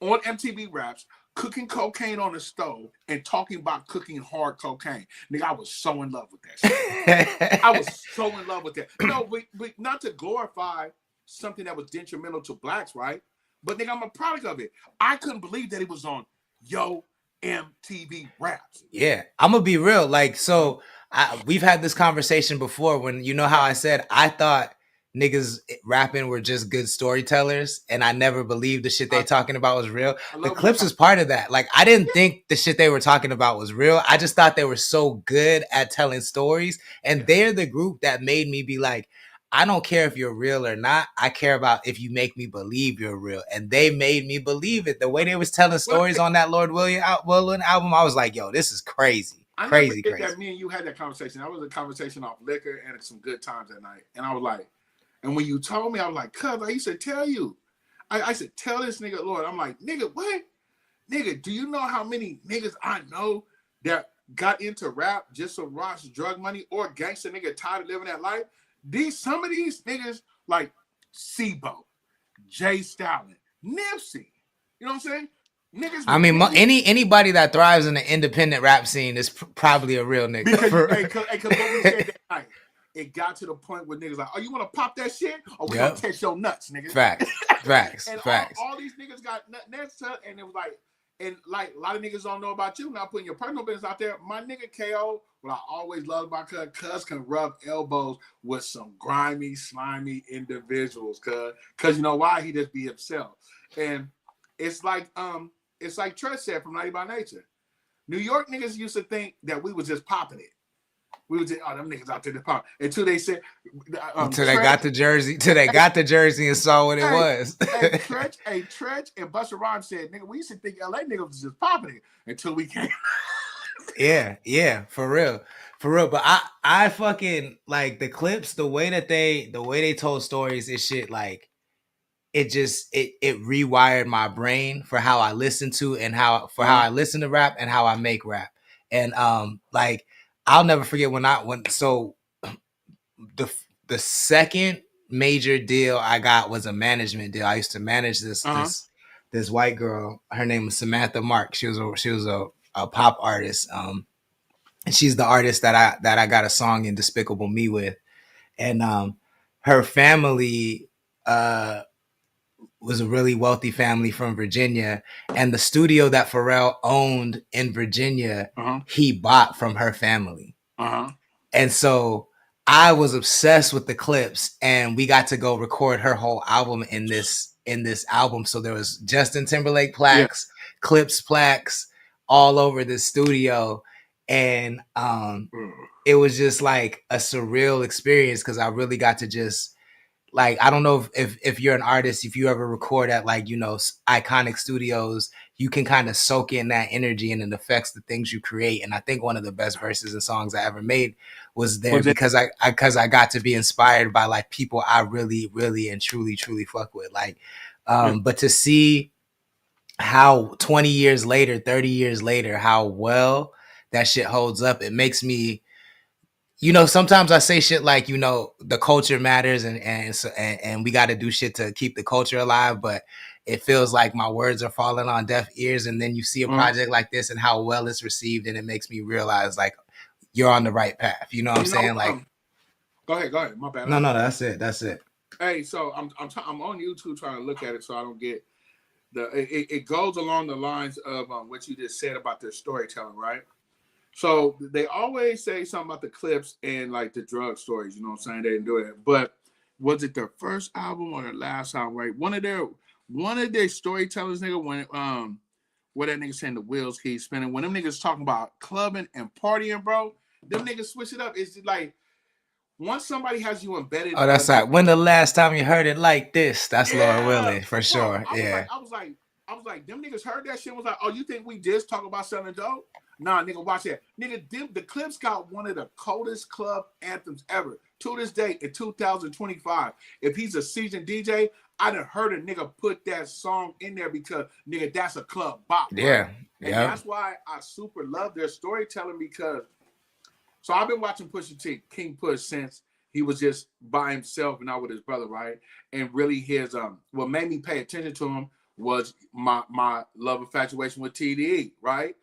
on MTV Raps cooking cocaine on the stove and talking about cooking hard cocaine. Nigga, I was so in love with that shit. I was so in love with that. No, but not to glorify something that was detrimental to blacks, right? But nigga, I'm a product of it. I couldn't believe that it was on Yo MTV Raps. Yeah, I'm gonna be real. Like, so we've had this conversation before when you know how I said I thought niggas rapping were just good storytellers, and I never believed the shit they talking about was real. The Clips is part of that. Like, I didn't think the shit they were talking about was real. I just thought they were so good at telling stories, and they're the group that made me be like, I don't care if you're real or not. I care about if you make me believe you're real. And they made me believe it. The way they was telling stories on that Lord William album, I was like, yo, this is crazy. Crazy. That me and you had that conversation. That was a conversation off liquor and some good times that night. And I was like, and when you told me, I was like, cuz, I used to tell you. I said, tell this nigga, Lord. I'm like, nigga, what? Nigga, do you know how many niggas I know that got into rap just to watch drug money or gangster nigga tired of living that life? Some of these niggas like Sibo, Jay Stalin, Nipsey. You know what I'm saying? Niggas. I mean, anybody that thrives in the independent rap scene is probably a real nigga. Because what we said that night, it got to the point where niggas like, oh, you want to pop that shit? Or we gonna test your nuts, nigga. Facts. And facts. All these niggas got nuts, and it was like, and like a lot of niggas don't know about you, not putting your personal business out there. My nigga KO, what I always loved about cuz can rub elbows with some grimy, slimy individuals, cuz you know why? He just be himself. And it's like Trent said from 90 by Nature. New York niggas used to think that we was just popping it. We was just, them niggas out there to pop. Until they said until they got the jersey, and saw what it was. Tretch and Busta Rhymes said, nigga, we used to think LA niggas was just popping it until we came. Yeah, for real. But I fucking like the Clips, the way they told stories is shit. Like, it rewired my brain for how I listen to and how I listen to rap and how I make rap. And like, I'll never forget when the second major deal I got was a management deal. I used to manage this white girl. Her name was Samantha Mark. She was a pop artist. And she's the artist that I got a song in Despicable Me with. And her family was a really wealthy family from Virginia, and the studio that Pharrell owned in Virginia, he bought from her family. And so I was obsessed with the Clips, and we got to go record her whole album in this album. So there was Justin Timberlake plaques, Clips plaques all over the studio. And it was just like a surreal experience because I really got to just, like, I don't know if you're an artist, if you ever record at, like, you know, iconic studios, you can kind of soak in that energy and it affects the things you create. And I think one of the best verses and songs I ever made was there because I got to be inspired by like people I really, really and truly fuck with. Like, but to see how 20 years later, 30 years later, how well that shit holds up, it makes me, you know, sometimes I say shit like, you know, the culture matters and we got to do shit to keep the culture alive, but it feels like my words are falling on deaf ears. And then you see a project like this and how well it's received, and it makes me realize like you're on the right path. You know what I'm saying? Like, go ahead. My bad. No, that's it. Hey, so I'm on YouTube trying to look at it so I don't get it goes along the lines of what you just said about their storytelling, right? So they always say something about the Clips and like the drug stories, you know what I'm saying? They didn't do it. But was it their first album or their last album, right? One of their storytellers, nigga, when where that nigga saying the wheels keep spinning, when them niggas talking about clubbing and partying, bro, them niggas switch it up. It's like once somebody has you embedded. Oh, that's right. When the last time you heard it like this? That's Lord willing, for sure. I was like, them niggas heard that shit. Was like, oh, you think we just talk about selling dope? Nah, nigga, watch that. Nigga, the Clips got one of the coldest club anthems ever. To this day, in 2025, if he's a seasoned DJ, I done heard a nigga put that song in there because, nigga, that's a club bop. Yeah. Right? And that's why I super love their storytelling because, so I've been watching Pusha T, King Push, since he was just by himself and not with his brother, right? And really his, what made me pay attention to him was my love infatuation with TDE, right?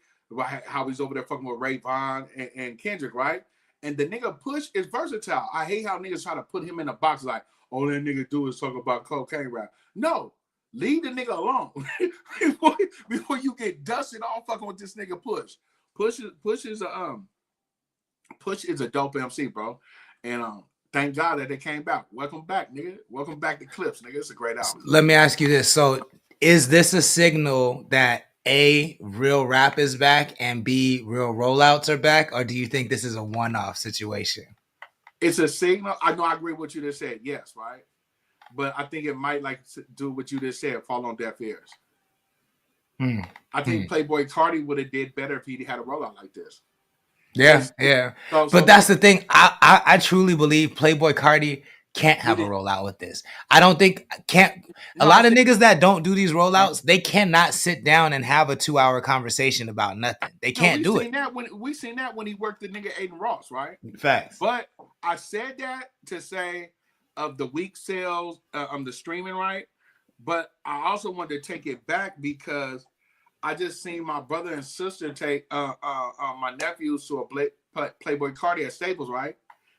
How he's over there fucking with Ray Vaughn and Kendrick, right? And the nigga Push is versatile. I hate how niggas try to put him in a box like, all that nigga do is talk about cocaine rap. No, leave the nigga alone before you get dusted all fucking with this nigga Push. Push is a dope MC, bro. And thank God that they came back. Welcome back, nigga. Welcome back to Clips, nigga. It's a great album. Let me ask you this. So is this a signal that A, real rap is back, and B, real rollouts are back? Or do you think this is a one-off situation? It's a signal. I know I agree with what you just said. Yes, right? But I think it might do what you just said, fall on deaf ears. I think Playboy Carti would have did better if he had a rollout like this. Yeah. But that's the thing. I truly believe Playboy Carti can't have a rollout with this. I don't think a lot of niggas that don't do these rollouts, they cannot sit down and have a 2-hour conversation about nothing. They can't do it. We seen that when he worked the nigga Aiden Ross, right? Facts. But I said that to say of the weak sales on the streaming, right? But I also wanted to take it back because I just seen my brother and sister take my nephews to a Playboy Carti at Staples, right?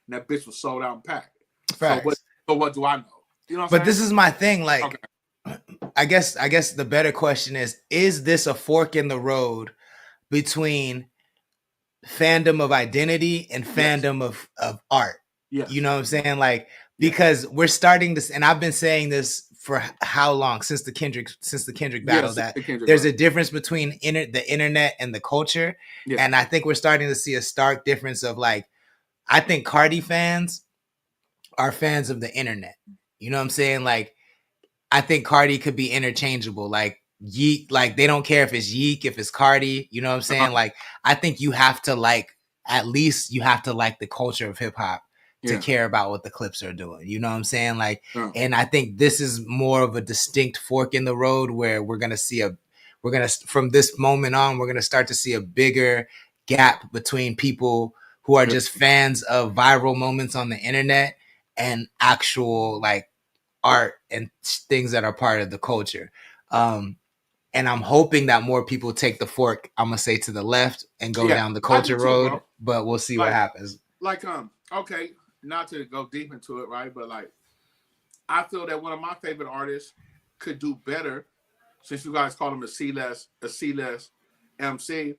And that bitch was sold out and packed. Facts. So what do I know? You know what I'm but saying? This is my thing. Like, okay. I guess the better question is this a fork in the road between fandom of identity and fandom of art? Yes. You know what I'm saying? Like, because we're starting this, and I've been saying this for how long, since the Kendrick battle, there's a difference between the internet and the culture. Yeah. And I think we're starting to see a stark difference of, like, I think Carti fans are fans of the internet. You know what I'm saying? Like, I think Carti could be interchangeable. Like, Yeek, like, they don't care if it's Yeek, if it's Carti. You know what I'm saying? Like, I think you have to at least the culture of hip hop to care about what the Clips are doing. You know what I'm saying? Like, and I think this is more of a distinct fork in the road where from this moment on, we're going to start to see a bigger gap between people who are just fans of viral moments on the internet and actual, like, art and things that are part of the culture. And I'm hoping that more people take the fork, I'm gonna say, to the left and go down the culture road, bro. But we'll see what happens. Like, okay, not to go deep into it, right? But, like, I feel that one of my favorite artists could do better, since you guys call him a C-list MC.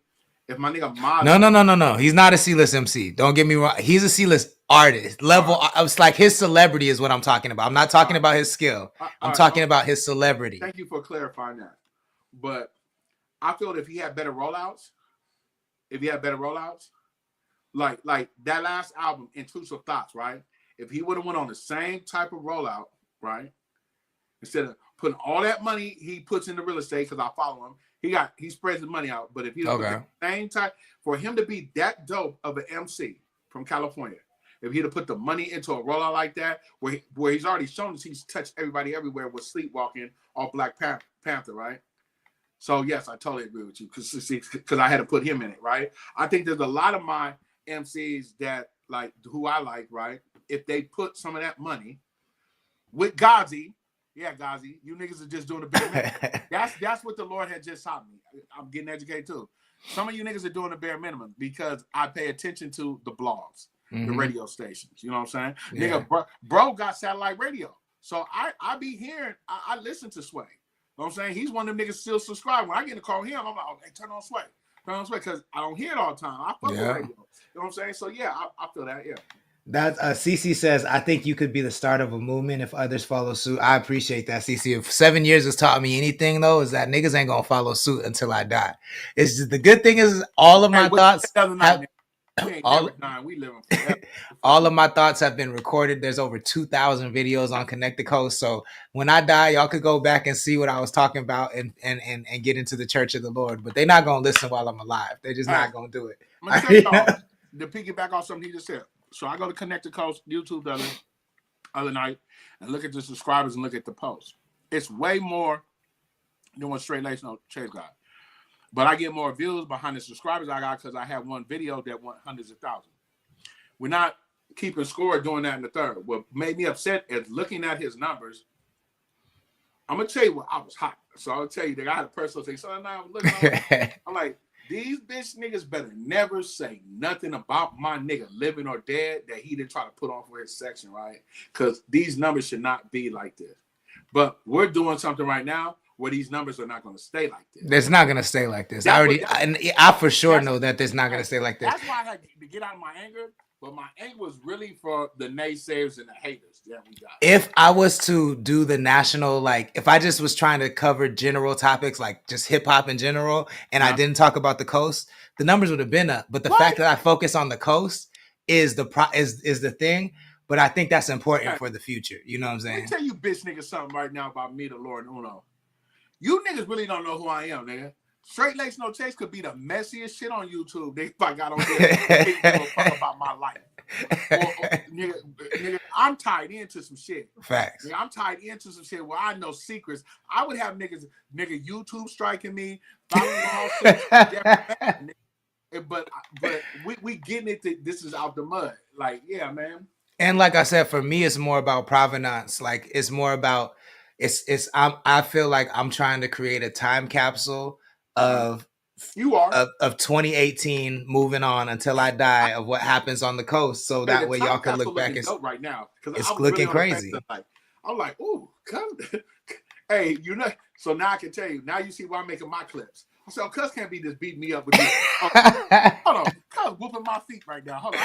If my nigga Maz... No. He's not a C-list MC. Don't get me wrong. He's a C-list artist. Level. It's like his celebrity is what I'm talking about. I'm not talking about his skill. I'm talking about his celebrity. Thank you for clarifying that. But I feel that if he had better rollouts, like that last album, Intrusive Thoughts, right? If he would have went on the same type of rollout, right? Instead of putting all that money he puts into real estate, because I follow him, he spreads the money out. But if he put the same type, for him to be that dope of an MC from California, if he'd have put the money into a rollout like that, where he's already shown us he's touched everybody everywhere with Sleepwalking or Black Panther, right? So yes, I totally agree with you because I had to put him in it, right? I think there's a lot of my MCs that, like, who I like, right? If they put some of that money with Ghazi, Ghazi, you niggas are just doing the bare minimum. That's what the Lord had just taught me. I'm getting educated too. Some of you niggas are doing the bare minimum because I pay attention to the blogs, the radio stations. You know what I'm saying? Yeah. Nigga, bro got satellite radio, so I be hearing. I listen to Sway. You know what I'm saying? He's one of them niggas still subscribe. When I get to call him, I'm like, oh, hey, turn on Sway, because I don't hear it all the time. I fuck with radio. You know what I'm saying? So yeah, I feel that. Yeah. That CC says, I think you could be the start of a movement if others follow suit. I appreciate that, CC. If 7 years has taught me anything, though, is that niggas ain't gonna follow suit until I die. It's just, the good thing is all of my thoughts. All of my thoughts have been recorded. There's over 2,000 videos on Connect the Coast. So when I die, y'all could go back and see what I was talking about and get into the church of the Lord. But they're not gonna listen while I'm alive. They're just not gonna do it. I'm gonna tell y'all, to piggyback off something he just said. So I go to Connect the Coast YouTube the other night and look at the subscribers and look at the posts. It's way more than what Straight Laced No Chase got. But I get more views behind the subscribers I got because I have one video that went hundreds of thousands. We're not keeping score doing that in the third. What made me upset is looking at his numbers. I'm going to tell you what, I was hot. So I'll tell you, I had a personal thing. So now I'm like, these bitch niggas better never say nothing about my nigga living or dead that he didn't try to put on for his section, right? Because these numbers should not be like this. But we're doing something right now where these numbers are not going to stay like this. It's not going to stay like this. I for sure know that it's not going to stay like this. That's why I had to get out of my anger. But my anger was really for the naysayers and the haters that we got. If I was to do the national, like, if I just was trying to cover general topics, like just hip hop in general, and I didn't talk about the coast, the numbers would have been up. But the fact that I focus on the coast is the thing. But I think that's important for the future. You know what I'm saying? Let me tell you bitch niggas something right now about me, the Lord Uno. You niggas really don't know who I am, nigga. Straight Lace No Chase could be the messiest shit on YouTube. If I got on there, talk about my life. Nigga, I'm tied into some shit. Facts. Nigga, I'm tied into some shit where I know secrets. I would have nigga YouTube striking me, following all shit. But we getting it. This is out the mud. Like, yeah, man. And like I said, for me, it's more about provenance. Like, it's more about I feel like I'm trying to create a time capsule of 2018 moving on until I die of what happens on the coast, so that way y'all can look back and right now it's looking crazy. I'm like, ooh, come, hey, you know. So now I can tell you. Now you see why I'm making my clips. I said, Cuz can't be just beating me up with this. Hold on, Cuz whooping my feet right now. Hold on.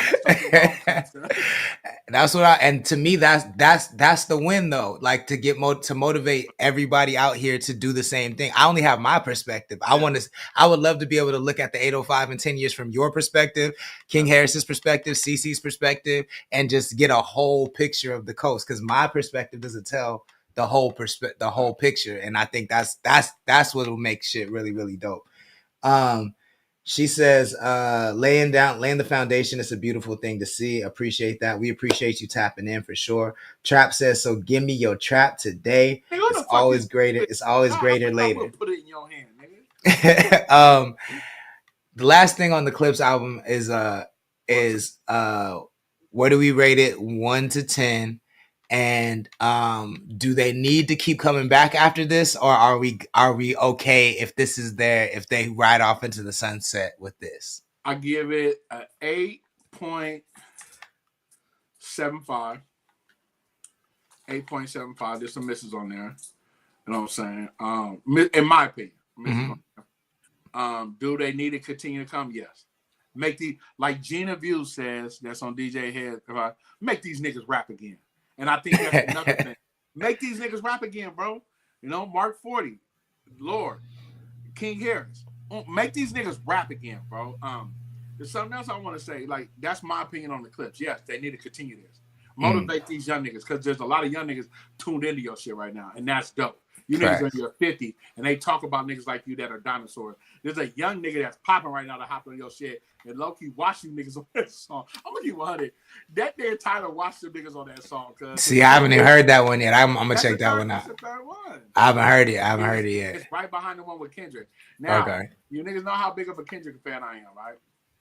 That's what and to me, that's the win though. Like to motivate everybody out here to do the same thing. I only have my perspective. I would love to be able to look at the 805 in 10 years from your perspective, King Harris's perspective, CC's perspective, and just get a whole picture of the coast. Because my perspective doesn't tell the whole picture, and I think that's what will make shit really, really dope. She says, laying the foundation is a beautiful thing to see. Appreciate that. We appreciate you tapping in for sure. Trap says, so give me your trap today. It's always greater. It's always greater later. Put it in your hand, nigga. The last thing on the Clips album is where do we rate it 1 to 10? And do they need to keep coming back after this, or are we okay if this is if they ride off into the sunset with this? I give it an 8.75. 8.75. There's some misses on there. You know what I'm saying? In my opinion. Do they need to continue to come? Yes. Make like Gina View says, that's on DJ Head, make these niggas rap again. And I think that's another thing. Make these niggas rap again, bro. You know, Mark 40, Lord, King Harris. Make these niggas rap again, bro. There's something else I want to say. Like, that's my opinion on the Clips. Yes, they need to continue this. Motivate these young niggas, because there's a lot of young niggas tuned into your shit right now, and that's dope. You niggas are in your 50, and they talk about niggas like you that are dinosaurs. There's a young nigga that's popping right now to hop on your shit, and low-key watch you niggas on that song. I'm gonna keep 100. That damn Tyler watched the niggas on that song. See, I haven't even heard that one yet. I'm gonna check that one out. That's the third one. I haven't heard it yet. It's right behind the one with Kendrick. Now, you niggas know how big of a Kendrick fan I am, right?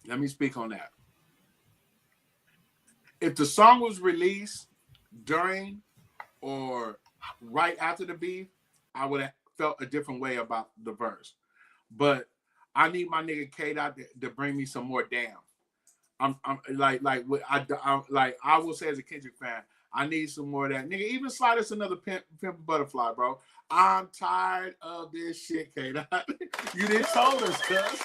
Let me speak on that. If the song was released during or right after the beef, I would have felt a different way about the verse. But I need my nigga K-Dot to bring me some more damn. I'm I will say as a Kendrick fan, I need some more of that. Nigga, even slide us another Pimp Butterfly, bro. I'm tired of this shit, K-Dot. You didn't told us, cuz.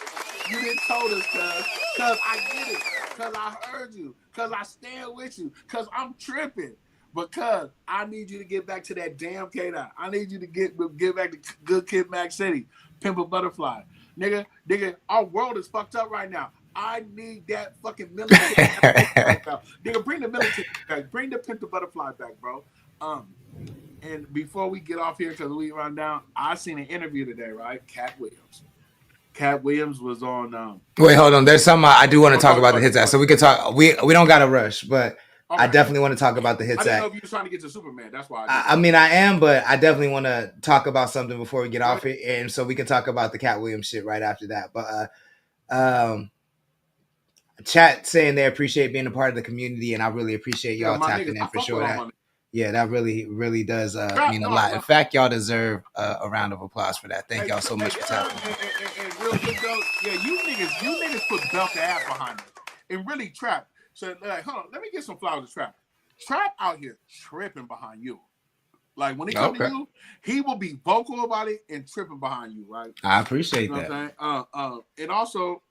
You didn't told us, cuz. Cuz I get it. Cuz I heard you. Cuz I stand with you. Cuz I'm tripping. Because I need you to get back to that damn K-Dot. I need you to get back to Good Kid, Mad City, Pimp a Butterfly. Nigga, our world is fucked up right now. I need that fucking military. Nigga, bring the military back. Bring the Pimp a Butterfly back, bro. And before we get off here, because we run down, I seen an interview today, right? Cat Williams was on. Wait, hold on. There's some I do want to talk about the hits at, so we can talk. We don't got to rush, but. Okay. I definitely want to talk about the hits. I didn't know if you were trying to get to Superman. That's why. I mean, I am, but I definitely want to talk about something before we get off here, and so we can talk about the Cat Williams shit right after that. But chat saying they appreciate being a part of the community, and I really appreciate y'all tapping in for sure. Yeah, that really does Trap, mean a no, lot. In no. fact, y'all deserve a round of applause for that. Thank Hey, y'all so much for Trap, tapping. and real quick though, yeah, you niggas put belt the ass behind it, and really Trap. So like, hold on, let me get some flowers to Trap. Trap out here tripping behind you. Like when he come to you, he will be vocal about it and tripping behind you, right? I appreciate You know that. what I'm saying? And also,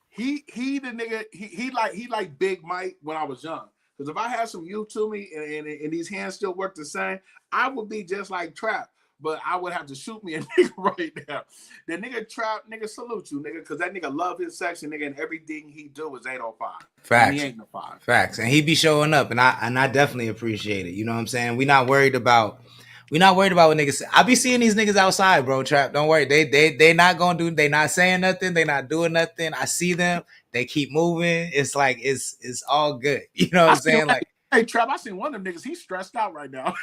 he the nigga he like Big Mike when I was young. Because if I had some youth to me and these hands still work the same, I would be just like Trap. But I would have to shoot me a nigga right now. The nigga Trap, nigga salute you, nigga, because that nigga love his section, nigga, and everything he do is 805. Facts. And he ain't no 5. Facts. And he be showing up, and I definitely appreciate it. You know what I'm saying? We're not worried about what niggas say. I be seeing these niggas outside, bro. Trap, don't worry. They not gonna do. They not saying nothing. They not doing nothing. I see them. They keep moving. It's like it's all good. You know what I'm saying? Like, hey Trap, I seen one of them niggas. He's stressed out right now.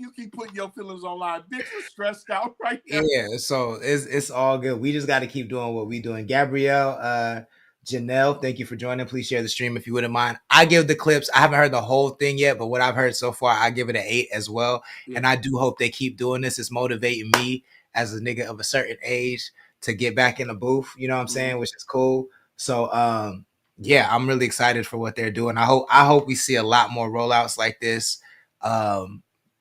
You keep putting your feelings online, bitch. You're stressed out right now. Yeah, so it's all good. We just got to keep doing what we doing. Gabrielle, Janelle, thank you for joining. Please share the stream if you wouldn't mind. I give the clips. I haven't heard the whole thing yet, but what I've heard so far, I give it an 8 as well. Yeah. And I do hope they keep doing this. It's motivating me as a nigga of a certain age to get back in the booth. You know what I'm saying? Which is cool. So yeah, I'm really excited for what they're doing. I hope we see a lot more rollouts like this.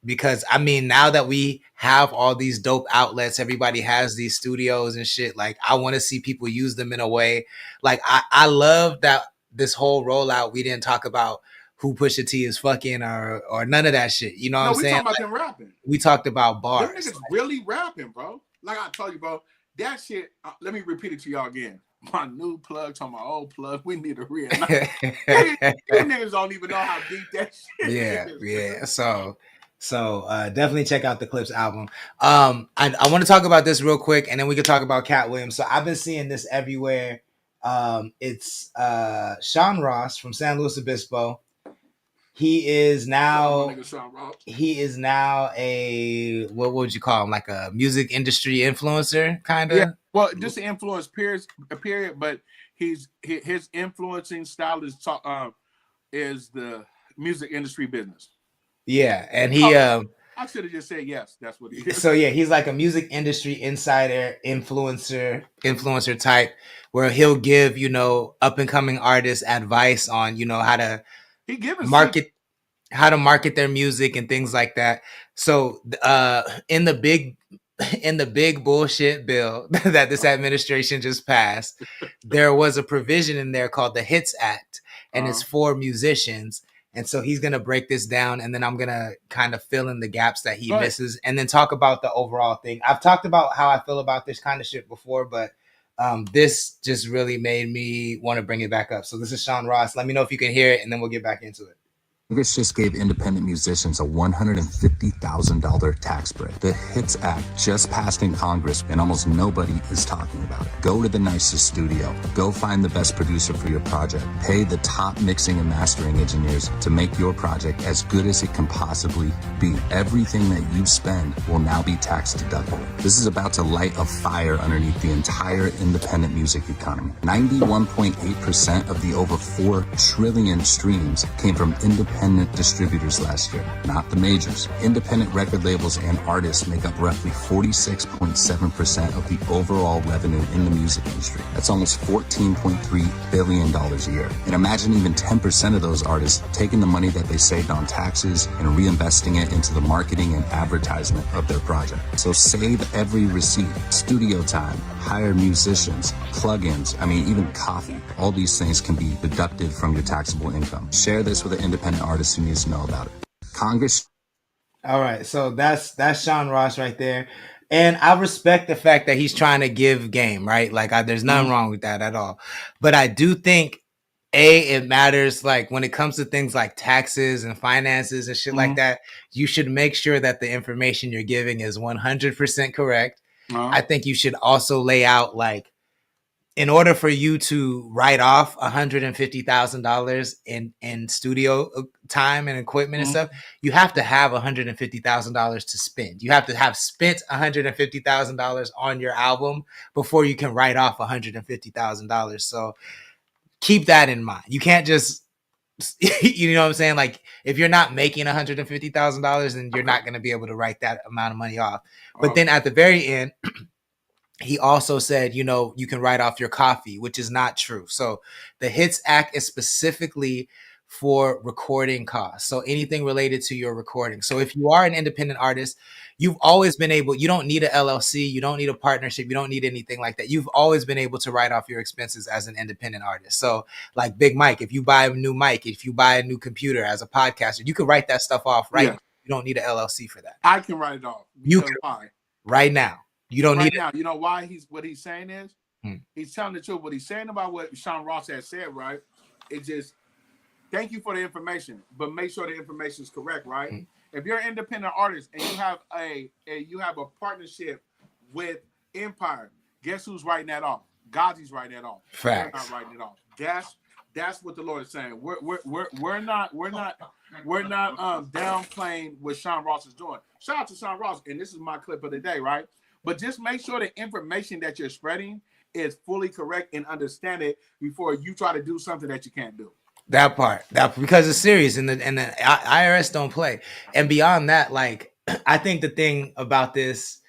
Because I mean, now that we have all these dope outlets, everybody has these studios and shit. Like, I want to see people use them in a way. Like, I love that this whole rollout, we didn't talk about who Pusha T is fucking or none of that shit. You know what I'm saying? We talking about them rapping. We talked about bars. Them niggas really rapping, bro. Like I told you, bro. That shit. Let me repeat it to y'all again. My new plug to my old plug. We need a real. You niggas don't even know how deep that shit is. Yeah. So definitely check out the Clips album. I want to talk about this real quick, and then we can talk about Cat Williams. So I've been seeing this everywhere. It's Sean Ross from San Luis Obispo. He is now a, what would you call him? Like a music industry influencer, kind of. Yeah. Well, just an influence period. But his influencing style is the music industry business. Yeah, and he I should have just said yes. That's what he is. So yeah, he's like a music industry insider, influencer type, where he'll give, you know, up and coming artists advice on, you know, how to market their music and things like that. So in the big bullshit bill that this administration just passed, there was a provision in there called the HITS Act, and it's for musicians. And so he's going to break this down, and then I'm going to kind of fill in the gaps that he misses, and then talk about the overall thing. I've talked about how I feel about this kind of shit before, but this just really made me want to bring it back up. So this is Sean Ross. Let me know if you can hear it, and then we'll get back into it. Congress just gave independent musicians a $150,000 tax break. The HITS Act just passed in Congress, and almost nobody is talking about it. Go to the nicest studio. Go find the best producer for your project. Pay the top mixing and mastering engineers to make your project as good as it can possibly be. Everything that you spend will now be tax deductible. This is about to light a fire underneath the entire independent music economy. 91.8% of the over 4 trillion streams came from independent distributors last year, not the majors. Independent record labels and artists make up roughly 46.7% of the overall revenue in the music industry. That's almost $14.3 billion a year. And imagine even 10% of those artists taking the money that they saved on taxes and reinvesting it into the marketing and advertisement of their project. So save every receipt, studio time, hire musicians, plugins, even coffee. All these things can be deducted from your taxable income. Share this with an independent artist who needs to know about it. Congress. All right, so that's Sean Ross right there, and I respect the fact that he's trying to give game, right? Like, there's nothing wrong with that at all. But I do think it matters, like when it comes to things like taxes and finances and shit like that, you should make sure that the information you're giving is 100% correct. I think you should also lay out, like, in order for you to write off $150,000 in studio time and equipment and stuff, you have to have $150,000 to spend. You have to have spent $150,000 on your album before you can write off $150,000. So keep that in mind. You can't just You know what I'm saying? Like, if you're not making $150,000, then you're not going to be able to write that amount of money off. But then at the very end, he also said, you know, you can write off your coffee, which is not true. So the HITS Act is specifically for recording costs. So anything related to your recording. So if you are an independent artist, you've always been able, you don't need a LLC, you don't need a partnership, you don't need anything like that. You've always been able to write off your expenses as an independent artist. So like Big Mike, if you buy a new mic, if you buy a new computer as a podcaster, you can write that stuff off right now. You don't need an LLC for that. I can write it off. You can right now. You don't need now. You know why what he's saying is he's telling the truth. What he's saying about what Sean Ross has said, right? It's just thank you for the information, but make sure the information is correct, right? If you're an independent artist and you have a partnership with Empire, guess who's writing that off? Ghazi's writing that off. Facts. We're not writing it off. That's what the Lord is saying. We're not downplaying what Sean Ross is doing. Shout out to Sean Ross, and this is my clip of the day, right? But just make sure the information that you're spreading is fully correct and understand it before you try to do something that you can't do. That part, because it's serious, and the IRS don't play. And beyond that, like, I think the thing about this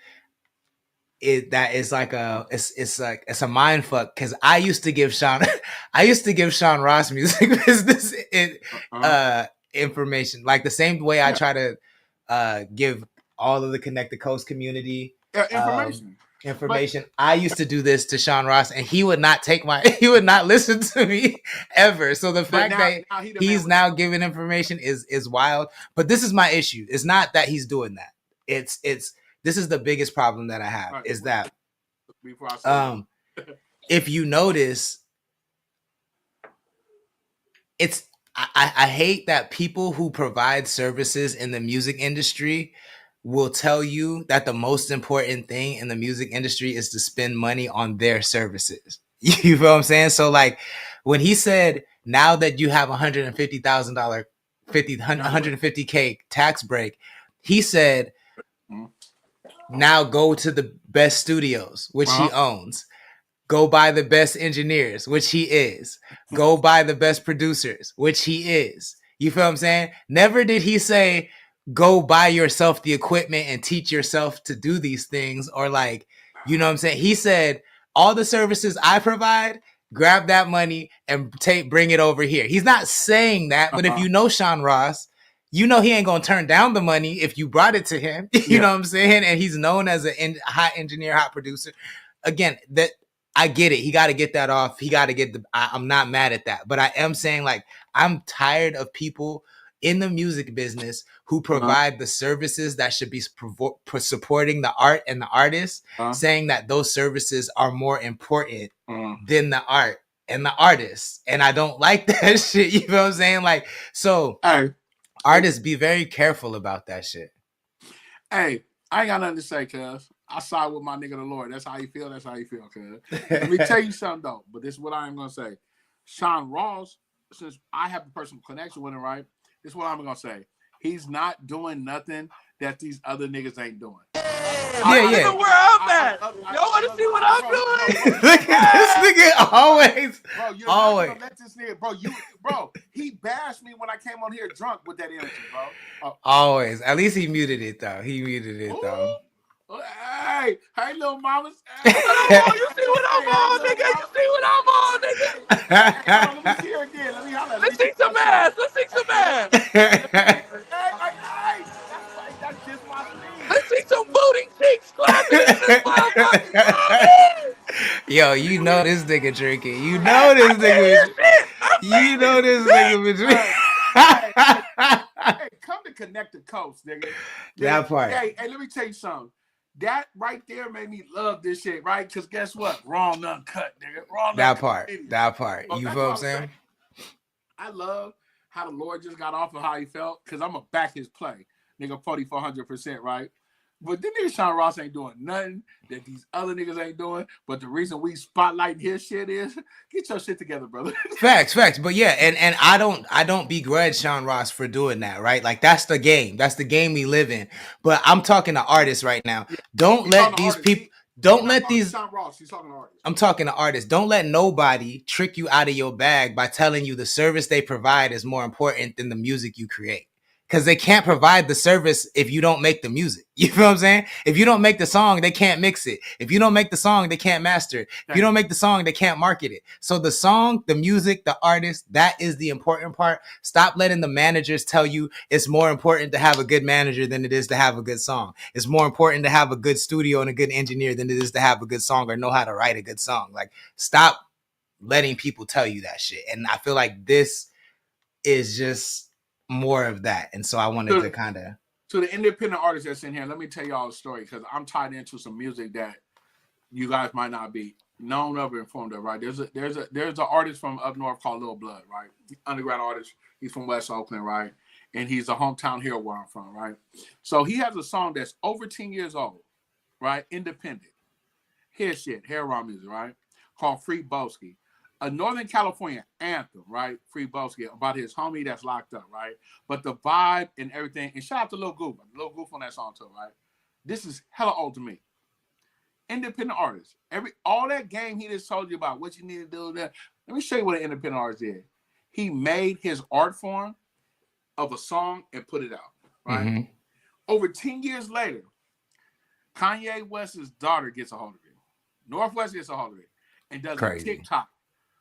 is that it's like it's a mind fuck, because I used to give Sean Ross music business information, like the same way I try to give all of the Connect the Coast community information. I used to do this to Sean Ross, and he would not listen to me ever. So the fact that he's now giving information is wild. But this is my issue. It's not that he's doing that. This is the biggest problem that I have, is that if you notice, I hate that people who provide services in the music industry will tell you that the most important thing in the music industry is to spend money on their services. You feel what I'm saying? So like when he said, now that you have $150,000, $150K tax break, he said, now go to the best studios, which he owns. Go buy the best engineers, which he is. Go buy the best producers, which he is. You feel what I'm saying? Never did he say, go buy yourself the equipment and teach yourself to do these things, or like, you know what I'm saying? He said, all the services I provide, grab that money and bring it over here. He's not saying that, but if you know Sean Ross, you know he ain't gonna turn down the money if you brought it to him. You know what I'm saying? And he's known as a hot engineer, hot producer. Again, that I get it. He got to get that off. He got to get I'm not mad at that, but I am saying, like, I'm tired of people in the music business who provide the services that should be supporting the art and the artist, saying that those services are more important than the art and the artist. And I don't like that shit. You know what I'm saying? Like, so artists, be very careful about that shit. Hey, I ain't got nothing to say, cuz. I side with my nigga the Lord. That's how you feel. That's how you feel, cuz. Let me tell you something, though. But this is what I am going to say. Sean Ross, since I have a personal connection with him, right? This is what I'm going to say. He's not doing nothing that these other niggas ain't doing. I know where I'm at. Y'all want to see what I'm doing? Look at this nigga always. Bro, you're always. Not gonna let this nigga, bro, he bashed me when I came on here drunk with that energy, bro. Always. At least he muted it, though. Though. Hey, little mamas. You see what I'm on, nigga? You see what I'm on, nigga? Hey, let me see her again. Let me holler. Let's see some ass. Hey, that's just my thing. Let's see some booty cheeks clapping in this motherfucker. Yo, you know this nigga drinking. You know this nigga. You know this nigga been drinking. Hey, come to Connect the Coast, nigga. That part. Hey, let me tell you something. That right there made me love this shit, right? Because guess what? Wrong uncut, nigga. Wrong that part. You feel what I'm saying? I love how the Lord just got off of how he felt, because I'm going to back his play. Nigga, 4,400%, right? But then nigga Sean Ross ain't doing nothing that these other niggas ain't doing. But the reason we spotlight his shit is, get your shit together, brother. Facts. But yeah, and I don't begrudge Sean Ross for doing that, right? Like, that's the game. That's the game we live in. But I'm talking to artists right now. Don't let these people Don't let these. Sean Ross, he's talking to artists. I'm talking to artists. Don't let nobody trick you out of your bag by telling you the service they provide is more important than the music you create. Because they can't provide the service if you don't make the music. You feel what I'm saying? If you don't make the song, they can't mix it. If you don't make the song, they can't master it. If you don't make the song, they can't market it. So the song, the music, the artist, that is the important part. Stop letting the managers tell you it's more important to have a good manager than it is to have a good song. It's more important to have a good studio and a good engineer than it is to have a good song or know how to write a good song. Like, stop letting people tell you that shit. And I feel like this is just more of that, and so I wanted to kind of to the independent artists that's in here. Let me tell y'all a story because I'm tied into some music that you guys might not be known of or informed of. Right? There's an artist from up north called Lil Blood. Right? Underground artist. He's from West Oakland. Right? And he's a hometown hero where I'm from. Right? So he has a song that's over 10 years old. Right? Independent. His shit, hair raw music. Right? Called Free Boski. A Northern California anthem, right? Free Boski, about his homie that's locked up, right? But the vibe and everything, and shout out to Lil Goof on that song too, right? This is hella old to me. Independent artist. All that game he just told you about, what you need to do there. Let me show you what an independent artist did. He made his art form of a song and put it out, right? Mm-hmm. Over 10 years later, Kanye West's daughter gets a hold of it. Northwest gets a hold of it and does a TikTok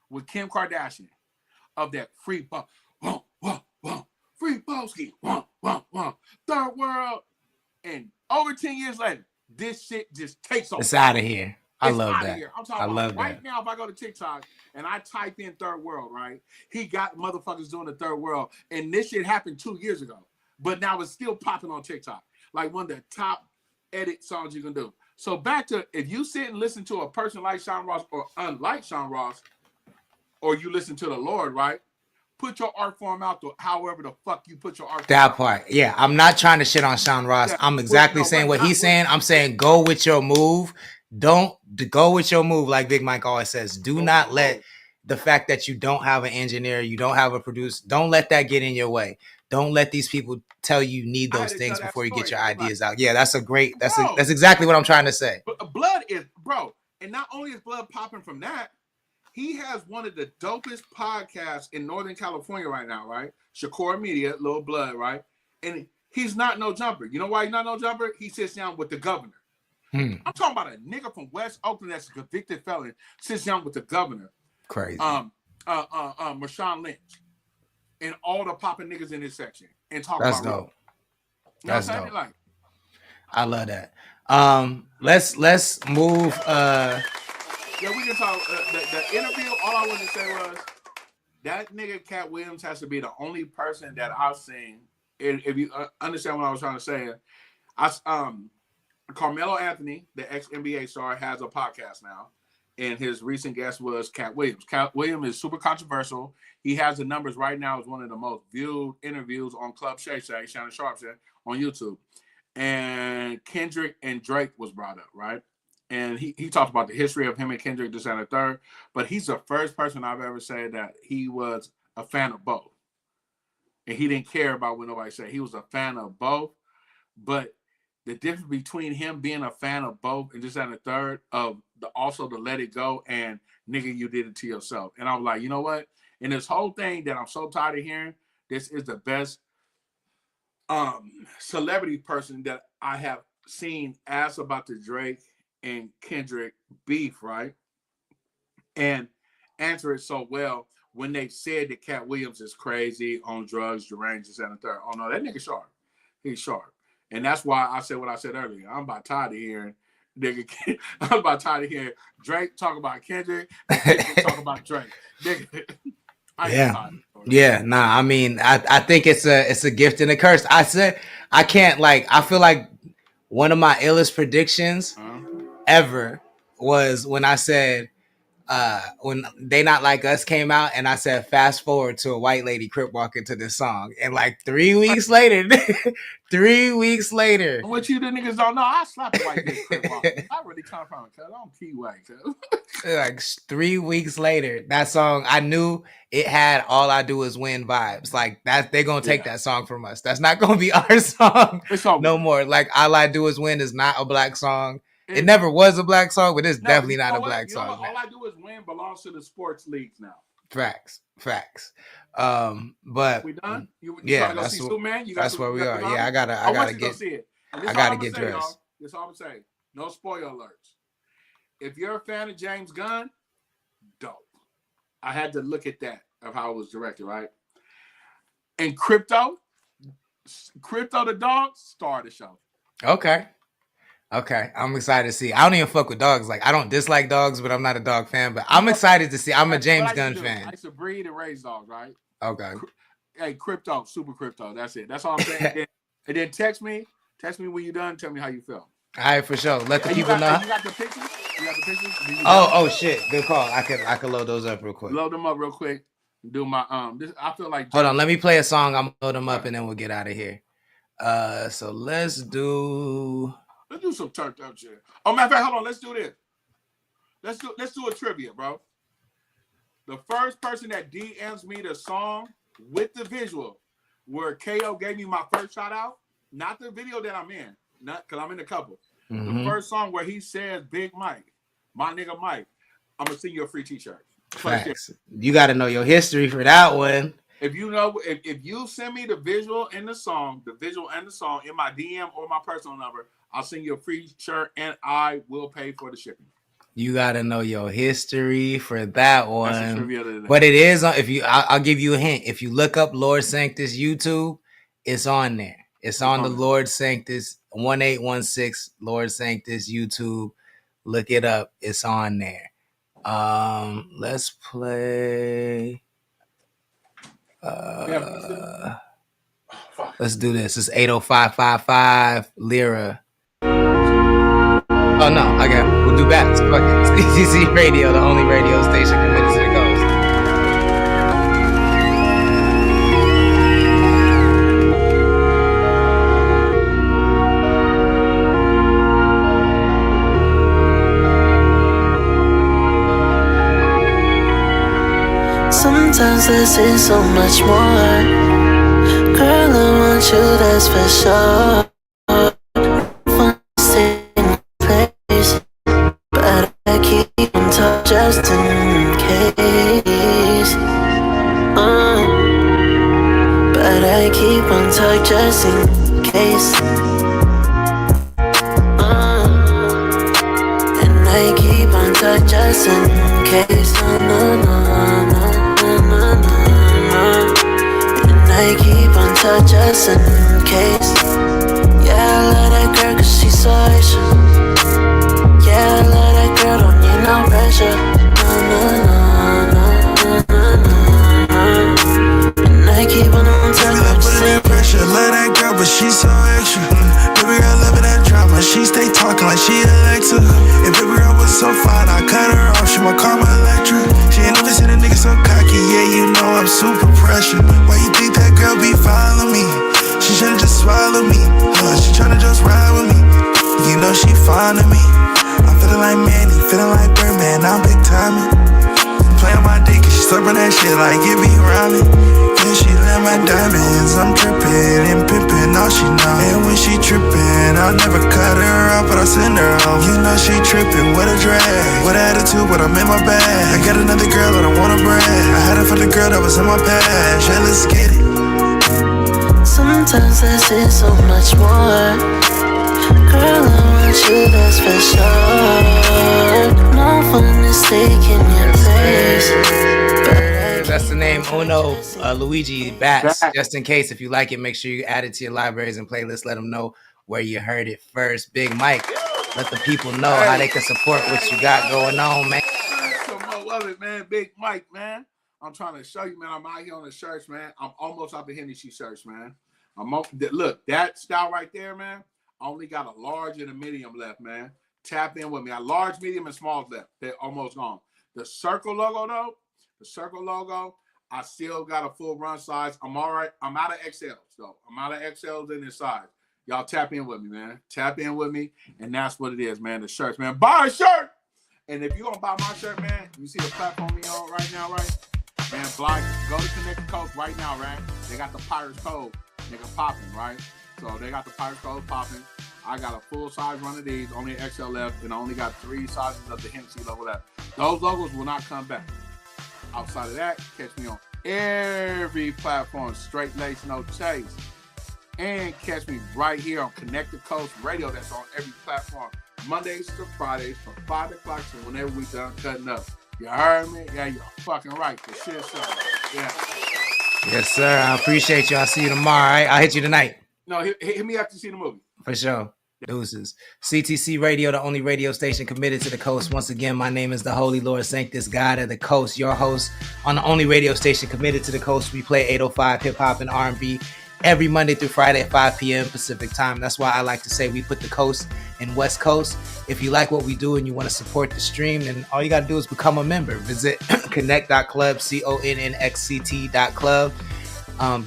with Kim Kardashian of that free free Boski, third world. And over 10 years later, this shit just takes off. It's out of here. I love that. I'm talking about right now, if I go to TikTok and I type in third world, right? He got motherfuckers doing the third world. And this shit happened 2 years ago. But now it's still popping on TikTok. Like one of the top edit songs you can do. So back to, if you sit and listen to a person like Sean Ross or unlike Sean Ross, or you listen to the Lord, right? Put your art form out to however the fuck you put your art form that out. part. Yeah, I'm not trying to shit on Sean Ross. Yeah, I'm exactly saying what he's saying. I'm saying go with your move. Don't go with your move, like Big Mike always says. Do not let the fact that you don't have an engineer, you don't have a producer, don't let that get in your way. Don't let these people tell you need those things before you get your ideas out. Yeah, that's exactly what I'm trying to say. But Blood is, bro, and not only is Blood popping from that, he has one of the dopest podcasts in Northern California right now, right? Shakur Media, Lil Blood, right? And he's not no jumper. You know why he's not no jumper? He sits down with the governor. I'm talking about a nigga from West Oakland that's a convicted felon, sits down with the governor. Crazy. Marshawn Lynch. And all the popping niggas in this section. And talk that's about dope. You know that's dope. Like, I love that. Let's move yeah, we can talk. The interview, all I wanted to say was that nigga Cat Williams has to be the only person that I've seen. If you understand what I was trying to say, Carmelo Anthony, the ex-NBA star, has a podcast now, and his recent guest was Cat Williams. Cat Williams is super controversial. He has the numbers right now as one of the most viewed interviews on Club Shay Shay, Shannon Sharp said, on YouTube. And Kendrick and Drake was brought up, right? And he talked about the history of him and Kendrick, this and the third. But he's the first person I've ever said that he was a fan of both. And he didn't care about what nobody said. He was a fan of both. But the difference between him being a fan of both and this and the third, of also to let it go and nigga, you did it to yourself. And I was like, you know what? In this whole thing that I'm so tired of hearing, this is the best celebrity person that I have seen ask about the Drake and Kendrick beef, right? And answer it so well when they said that Cat Williams is crazy, on drugs, deranged, and the third. Oh no, that nigga sharp. He's sharp. And that's why I said what I said earlier. I'm about tired of hearing Drake talk about Kendrick and Kendrick talk about Drake. Nigga. Yeah. Nah, I mean, I think it's a gift and a curse. I feel like one of my illest predictions ever was when I said when They Not Like Us came out, and I said fast forward to a white lady crip walking to this song, and like 3 weeks later, what you the niggas don't know, I slapped a white bitch crip walking. I really come from it, cuz I don't key white, cuz. Like 3 weeks later, that song, I knew it had All I Do Is Win vibes. Like that, they're gonna take that song from us. That's not gonna be our song no more. Like All I Do Is Win is not a black song. It never was a black song, but it's definitely not a what? black You know song. what? All I do is win belongs to the sports leagues now. Facts. But we done? You yeah, go see Superman? That's where we are. Yeah, I gotta go see it. I gotta get dressed. That's all I'm saying. No spoiler alerts. If you're a fan of James Gunn, dope. I had to look at that of how it was directed, right? And Crypto the dog, star of the show. Okay, I'm excited to see. I don't even fuck with dogs. Like, I don't dislike dogs, but I'm not a dog fan. But I'm excited to see. I'm a James Gunn fan. I used to breed and raise dogs, right? Okay. Hey, Crypto, super Crypto. That's it. That's all I'm saying. and then text me when you're done. Tell me how you feel. All right, for sure. Let the people know. You got the pictures? Oh shit! Good call. I can load those up real quick. Load them up real quick. Do my I feel like. Hold on. Let me play a song. I'm gonna load them up and then we'll get out of here. So let's do some turned up shit. Oh, matter of fact, hold on. Let's do this. Let's do a trivia, bro. The first person that DMs me the song with the visual, where KO gave me my first shout out, not the video that I'm in, not because I'm in a couple. Mm-hmm. The first song where he says Big Mike, my nigga Mike, I'm gonna send you a free t-shirt. Facts. You got to know your history for that one. If you know, if you send me the visual and the song in my DM or my personal number, I'll send you a free shirt and I will pay for the shipping. You got to know your history for that one. But it is on. I'll give you a hint. If you look up Lord Sanctus YouTube, it's on there. It's on the Lord Sanctus 1816 Lord Sanctus YouTube. Look it up. It's on there. Let's play. Let's do this. It's 80555 Lira. Oh no, okay. We'll do bats. Fuck it. CTC Radio, the only radio station committed to the coast. Sometimes this is so much more. Girl, I want you, that's for sure. Fun stay in place, but I keep on touch just in case. But I keep on touch just in case. And I keep on touch just in case. No. I keep on touch just in case. Yeah, I love that girl cause she's so extra. Yeah, I love that girl, don't need no pressure. No. And I keep on touch just in pressure. Love that girl but she's so extra. Baby girl loving that drama, she stay talking like she Alexa. If baby girl was so fine, I cut her off, she might call my Electra. She ain't never seen a nigga so cocky, yeah, you know I'm super pressured. Why you think that girl be following me? She should've just swallowed me. She tryna just ride with me. You know she fond of me. I'm feeling like Manny, feeling like Birdman, I'm big timing. Playing my dick, and she slurping that shit like it be rhyming. Yeah, she let my diamonds, I'm dripping and pimping, all she know. And when she tripping, I'll never cut her off, but I'll send her home. You know she tripping, what a drag. What attitude, but I'm in my bag. I got another girl, I don't wanna brag. I had her for the girl that was in my past. Yeah, let's get it. Sometimes this is so much more. Girl, I want you, that's for sure. No fun is taking your place. That's the name Uno Luigi Bats. Just in case, if you like it, make sure you add it to your libraries and playlists. Let them know where you heard it first. Big Mike, let the people know how they can support what you got going on, man. I love it, man. Big Mike, man. I'm trying to show you, man. I'm out here on the shirts, man. I'm almost out the Hennessy shirts, man. Look, that style right there, man. I only got a large and a medium left, man. Tap in with me. I large, medium, and small left. They're almost gone. The circle logo, though, I still got a full run size. I'm all right. I'm out of XLs, though. I'm out of XLs in this size. Y'all tap in with me, man. Tap in with me, and that's what it is, man. The shirts, man. Buy a shirt! And if you're going to buy my shirt, man, you see the platform we on right now, right? Man, go to Connect the Coast right now, right? They got the Pirates Code, nigga, popping, right? So they got the Pirates Code popping. I got a full size run of these, only XL left, and I only got 3 sizes of the Hennessy logo left. Those logos will not come back. Outside of that, catch me on every platform, straight lace, no chase. And catch me right here on Connect the Coast Radio. That's on every platform, Mondays to Fridays from 5 o'clock to whenever we done cutting up. You heard me? Yeah, you're fucking right. For shit, sir. Yeah. Yes, sir. I appreciate you. I'll see you tomorrow. All right? I'll hit you tonight. No, hit me after you see the movie. For sure. Deuces. CTC Radio, the only radio station committed to the coast. Once again, my name is the Holy Lord Sanctus, God of the Coast, your host on the only radio station committed to the coast. We play 805 hip hop and R&B every Monday through Friday at 5 p.m. Pacific time. That's why I like to say we put the coast in West Coast. If you like what we do and you want to support the stream, then all you got to do is become a member. Visit connect.club, connect.club.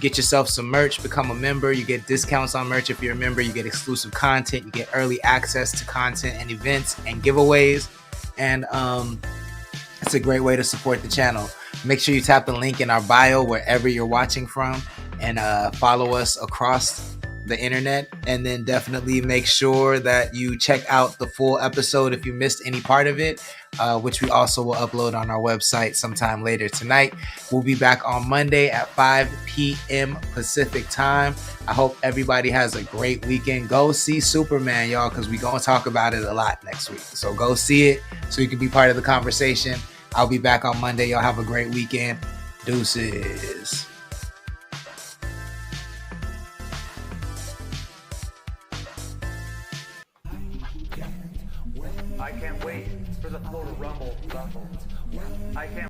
Get yourself some merch, become a member. You get discounts on merch if you're a member. You get exclusive content. You get early access to content and events and giveaways. And it's a great way to support the channel. Make sure you tap the link in our bio wherever you're watching from and follow us across the internet. And then definitely make sure that you check out the full episode if you missed any part of it, which we also will upload on our website sometime later tonight. We'll be back on Monday at 5 p.m. Pacific time. I hope everybody has a great weekend. Go see Superman, y'all, because we're going to talk about it a lot next week. So go see it so you can be part of the conversation. I'll be back on Monday. Y'all have a great weekend. Deuces. I can't wait for the floor to rumble. I can't